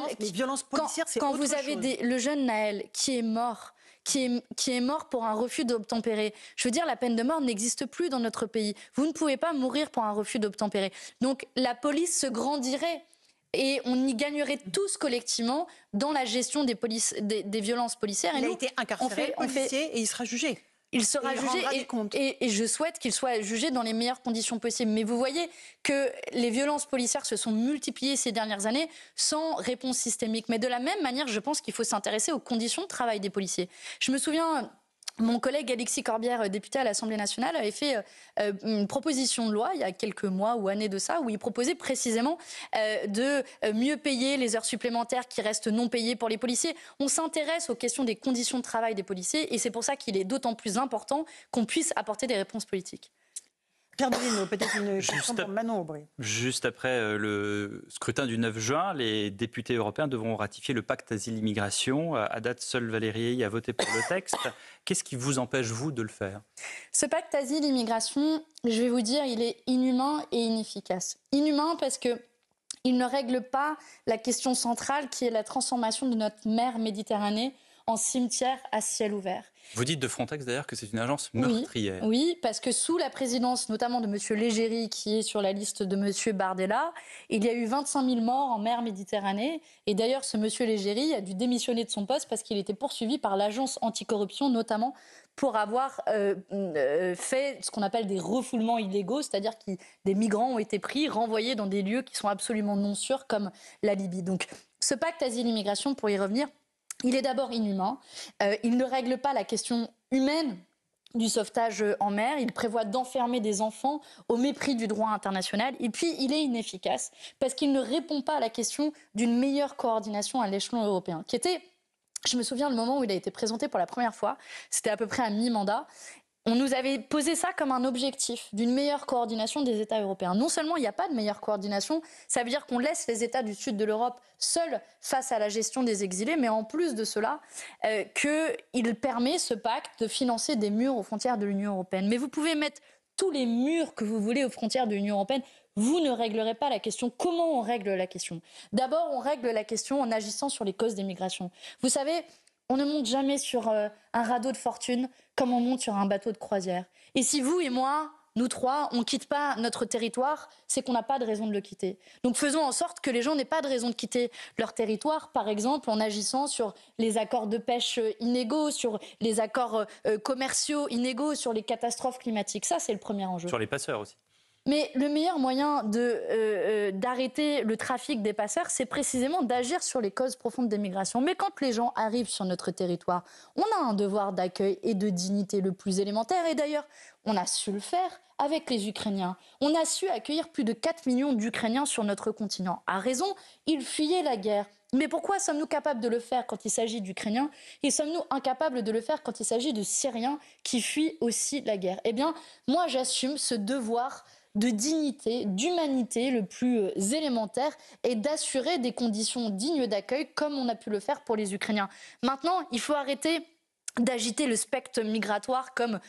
quand vous avez le jeune Naël qui est mort, qui est mort pour un refus d'obtempérer. Je veux dire, la peine de mort n'existe plus dans notre pays. Vous ne pouvez pas mourir pour un refus d'obtempérer. Donc la police se grandirait et on y gagnerait tous collectivement dans la gestion des violences policières. Il a été incarcéré, policier, et il sera jugé. Il sera jugé et je souhaite qu'il soit jugé dans les meilleures conditions possibles. Mais vous voyez que les violences policières se sont multipliées ces dernières années sans réponse systémique. Mais de la même manière, je pense qu'il faut s'intéresser aux conditions de travail des policiers. Je me souviens... Mon collègue Alexis Corbière, député à l'Assemblée nationale, avait fait une proposition de loi il y a quelques mois ou années de ça, où il proposait précisément de mieux payer les heures supplémentaires qui restent non payées pour les policiers. On s'intéresse aux questions des conditions de travail des policiers, et c'est pour ça qu'il est d'autant plus important qu'on puisse apporter des réponses politiques. Pierre Bruno, peut-être une question pour Manon Aubry. Juste après le scrutin du 9 juin, les députés européens devront ratifier le pacte asile-immigration. À date, seul Valérie Hay a voté pour le texte. Qu'est-ce qui vous empêche, vous, de le faire? Ce pacte asile-immigration, je vais vous dire, il est inhumain et inefficace. Inhumain parce que il ne règle pas la question centrale qui est la transformation de notre mer Méditerranée en cimetière à ciel ouvert. Vous dites de Frontex d'ailleurs que c'est une agence meurtrière. Oui, parce que sous la présidence notamment de M. Légéry, qui est sur la liste de M. Bardella, il y a eu 25 000 morts en mer Méditerranée. Et d'ailleurs, ce M. Légéry a dû démissionner de son poste parce qu'il était poursuivi par l'agence anticorruption, notamment pour avoir fait ce qu'on appelle des refoulements illégaux, c'est-à-dire que des migrants ont été pris, renvoyés dans des lieux qui sont absolument non sûrs, comme la Libye. Donc ce pacte asile-immigration, pour y revenir, il est d'abord inhumain. Il ne règle pas la question humaine du sauvetage en mer, il prévoit d'enfermer des enfants au mépris du droit international et puis il est inefficace parce qu'il ne répond pas à la question d'une meilleure coordination à l'échelon européen qui était, je me souviens le moment où il a été présenté pour la première fois, c'était à peu près à mi-mandat. On nous avait posé ça comme un objectif d'une meilleure coordination des États européens. Non seulement il n'y a pas de meilleure coordination, ça veut dire qu'on laisse les États du sud de l'Europe seuls face à la gestion des exilés, mais en plus de cela, qu'il permet, ce pacte, de financer des murs aux frontières de l'Union européenne. Mais vous pouvez mettre tous les murs que vous voulez aux frontières de l'Union européenne, vous ne réglerez pas la question. Comment on règle la question? D'abord, on règle la question en agissant sur les causes des migrations. Vous savez, on ne monte jamais sur un radeau de fortune comme on monte sur un bateau de croisière. Et si vous et moi, nous trois, on ne quitte pas notre territoire, c'est qu'on n'a pas de raison de le quitter. Donc faisons en sorte que les gens n'aient pas de raison de quitter leur territoire, par exemple en agissant sur les accords de pêche inégaux, sur les accords commerciaux inégaux, sur les catastrophes climatiques. Ça, c'est le premier enjeu. Sur les passeurs aussi. Mais le meilleur moyen d'arrêter le trafic des passeurs, c'est précisément d'agir sur les causes profondes des migrations. Mais quand les gens arrivent sur notre territoire, on a un devoir d'accueil et de dignité le plus élémentaire. Et d'ailleurs, on a su le faire avec les Ukrainiens. On a su accueillir plus de 4 millions d'Ukrainiens sur notre continent. À raison, ils fuyaient la guerre. Mais pourquoi sommes-nous capables de le faire quand il s'agit d'Ukrainiens et sommes-nous incapables de le faire quand il s'agit de Syriens qui fuient aussi la guerre? Eh bien, moi, j'assume ce devoir de dignité, d'humanité le plus élémentaire et d'assurer des conditions dignes d'accueil comme on a pu le faire pour les Ukrainiens. Maintenant, il faut arrêter d'agiter le spectre migratoire comme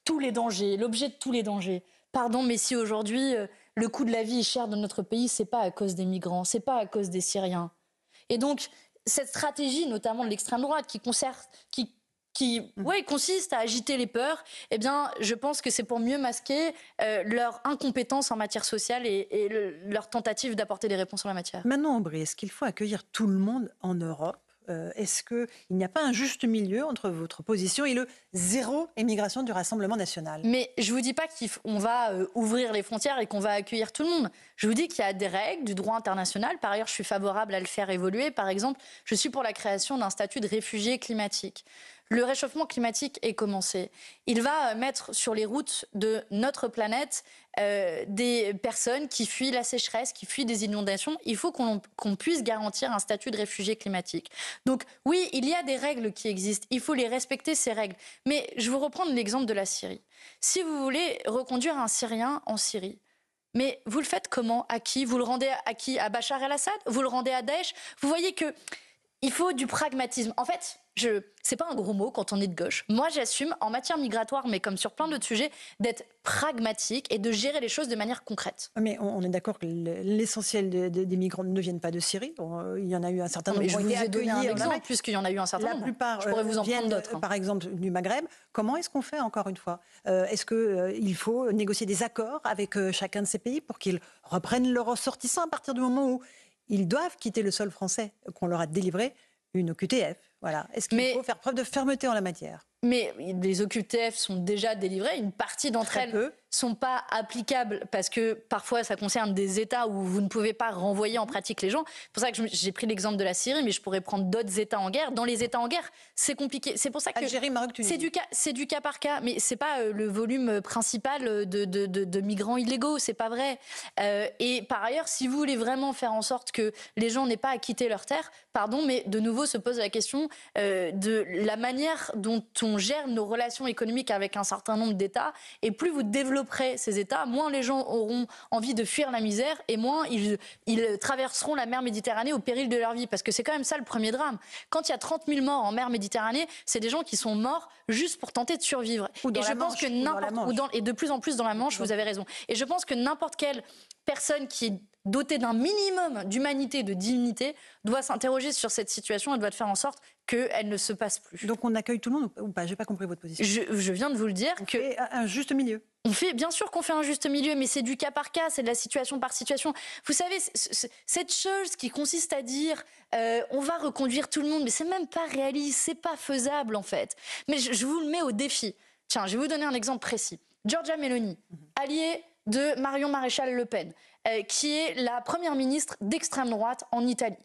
tous les dangers, l'objet de tous les dangers. Pardon, mais si aujourd'hui le coût de la vie est cher dans notre pays, c'est pas à cause des migrants, c'est pas à cause des Syriens. Et donc, cette stratégie, notamment de l'extrême droite, qui consiste à agiter les peurs, eh bien, je pense que c'est pour mieux masquer leur incompétence en matière sociale et leur tentative d'apporter des réponses en la matière. Manon Aubry, est-ce qu'il faut accueillir tout le monde en Europe? Est-ce qu'il n'y a pas un juste milieu entre votre position et le zéro émigration du Rassemblement national? Mais je ne vous dis pas qu'on va ouvrir les frontières et qu'on va accueillir tout le monde. Je vous dis qu'il y a des règles du droit international. Par ailleurs, je suis favorable à le faire évoluer. Par exemple, je suis pour la création d'un statut de réfugié climatique. Le réchauffement climatique est commencé. Il va mettre sur les routes de notre planète des personnes qui fuient la sécheresse, qui fuient des inondations. Il faut qu'on puisse garantir un statut de réfugié climatique. Donc oui, il y a des règles qui existent. Il faut les respecter, ces règles. Mais je vais vous reprendre l'exemple de la Syrie. Si vous voulez reconduire un Syrien en Syrie, mais vous le faites comment? À qui? Vous le rendez à qui? À Bachar el-Assad? Vous le rendez à Daesh? Vous voyez qu'il faut du pragmatisme. En fait, c'est pas un gros mot quand on est de gauche. Moi, j'assume, en matière migratoire, mais comme sur plein d'autres sujets, d'être pragmatique et de gérer les choses de manière concrète. Mais on est d'accord que l'essentiel des migrants ne viennent pas de Syrie. Il y en a eu un certain nombre. Je vous ai donné un exemple, puisqu'il y en a eu un certain nombre. La plupart je pourrais vous en prendre d'autres. Par exemple, du Maghreb. Comment est-ce qu'on fait, encore une fois? Est-ce qu'il faut négocier des accords avec chacun de ces pays pour qu'ils reprennent leurs ressortissants à partir du moment où ils doivent quitter le sol français, qu'on leur a délivré une OQTF? Voilà. Est-ce qu'il faut faire preuve de fermeté en la matière? Mais les OQTF sont déjà délivrées. Une partie d'entre elles ne sont pas applicables parce que parfois ça concerne des États où vous ne pouvez pas renvoyer en pratique les gens. C'est pour ça que j'ai pris l'exemple de la Syrie, mais je pourrais prendre d'autres États en guerre. Dans les États en guerre, c'est compliqué. C'est pour ça que Algérie, Maroc, Tunisie. C'est du cas par cas, mais c'est pas le volume principal de migrants illégaux. C'est pas vrai. Et par ailleurs, si vous voulez vraiment faire en sorte que les gens n'aient pas à quitter leur terre, pardon, mais de nouveau se pose la question de la manière dont on gère nos relations économiques avec un certain nombre d'États. Et plus vous développerez ces États, moins les gens auront envie de fuir la misère et moins ils traverseront la mer Méditerranée au péril de leur vie. Parce que c'est quand même ça le premier drame. Quand il y a 30 000 morts en mer Méditerranée, c'est des gens qui sont morts juste pour tenter de survivre. Et je pense que et de plus en plus dans la Manche, vous avez raison. Et je pense que n'importe quelle personne qui est dotée d'un minimum d'humanité, de dignité, doit s'interroger sur cette situation et doit faire en sorte qu'elle ne se passe plus. Donc on accueille tout le monde ou pas? Je n'ai pas compris votre position. Je viens de vous le dire. On fait un juste milieu. Bien sûr qu'on fait un juste milieu, mais c'est du cas par cas, c'est de la situation par situation. Vous savez, cette chose qui consiste à dire on va reconduire tout le monde, mais c'est même pas réaliste, c'est pas faisable en fait. Mais je vous le mets au défi. Tiens, je vais vous donner un exemple précis. Giorgia Meloni, alliée de Marion Maréchal Le Pen, qui est la première ministre d'extrême droite en Italie.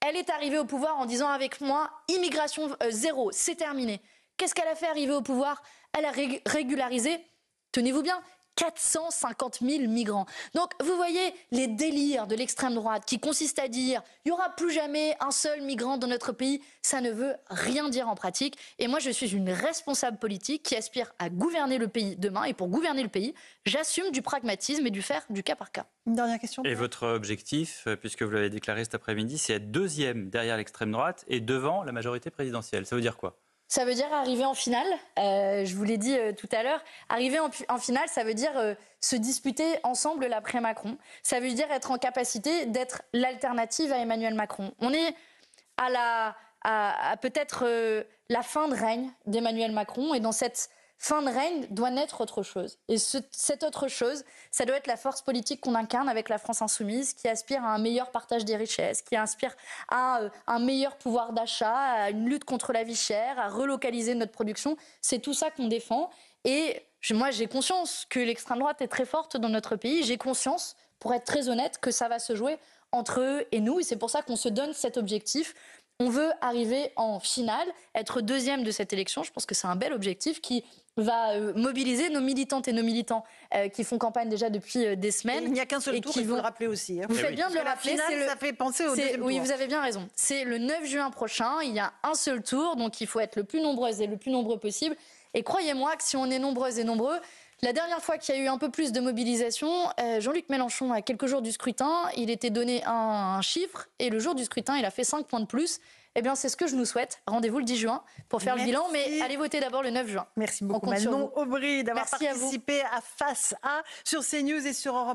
Elle est arrivée au pouvoir en disant avec moi, immigration zéro, c'est terminé. Qu'est-ce qu'elle a fait arriver au pouvoir? elle a régularisé, tenez-vous bien, 450 000 migrants. Donc, vous voyez les délires de l'extrême droite qui consistent à dire il n'y aura plus jamais un seul migrant dans notre pays. Ça ne veut rien dire en pratique. Et moi, je suis une responsable politique qui aspire à gouverner le pays demain. Et pour gouverner le pays, j'assume du pragmatisme et du faire du cas par cas. Une dernière question. Et votre objectif, puisque vous l'avez déclaré cet après-midi, c'est être deuxième derrière l'extrême droite et devant la majorité présidentielle. Ça veut dire quoi ? Ça veut dire arriver en finale, je vous l'ai dit tout à l'heure, arriver en finale, ça veut dire se disputer ensemble l'après-Macron. Ça veut dire être en capacité d'être l'alternative à Emmanuel Macron. On est à peut-être la fin de règne d'Emmanuel Macron, et dans cette fin de règne doit naître autre chose. Et cette autre chose, ça doit être la force politique qu'on incarne avec la France insoumise, qui aspire à un meilleur partage des richesses, qui aspire à un meilleur pouvoir d'achat, à une lutte contre la vie chère, à relocaliser notre production. C'est tout ça qu'on défend. Et moi, j'ai conscience que l'extrême droite est très forte dans notre pays. J'ai conscience, pour être très honnête, que ça va se jouer entre eux et nous. Et c'est pour ça qu'on se donne cet objectif. On veut arriver en finale, être deuxième de cette élection. Je pense que c'est un bel objectif qui va mobiliser nos militantes et nos militants qui font campagne déjà depuis des semaines. Et il n'y a qu'un seul tour, il faut le rappeler aussi. Vous faites bien de le rappeler. Ça fait penser au deuxième tour. Oui, vous avez bien raison. C'est le 9 juin prochain, il y a un seul tour, donc il faut être le plus nombreuses et le plus nombreux possible. Et croyez-moi que si on est nombreuses et nombreux, la dernière fois qu'il y a eu un peu plus de mobilisation, Jean-Luc Mélenchon, à quelques jours du scrutin, il était donné un chiffre, et le jour du scrutin, il a fait 5 points de plus. Eh bien, c'est ce que je nous souhaite. Rendez-vous le 10 juin pour faire le bilan, mais allez voter d'abord le 9 juin. Merci beaucoup, Manon Aubry, d'avoir participé à Face à sur CNews et sur Europe.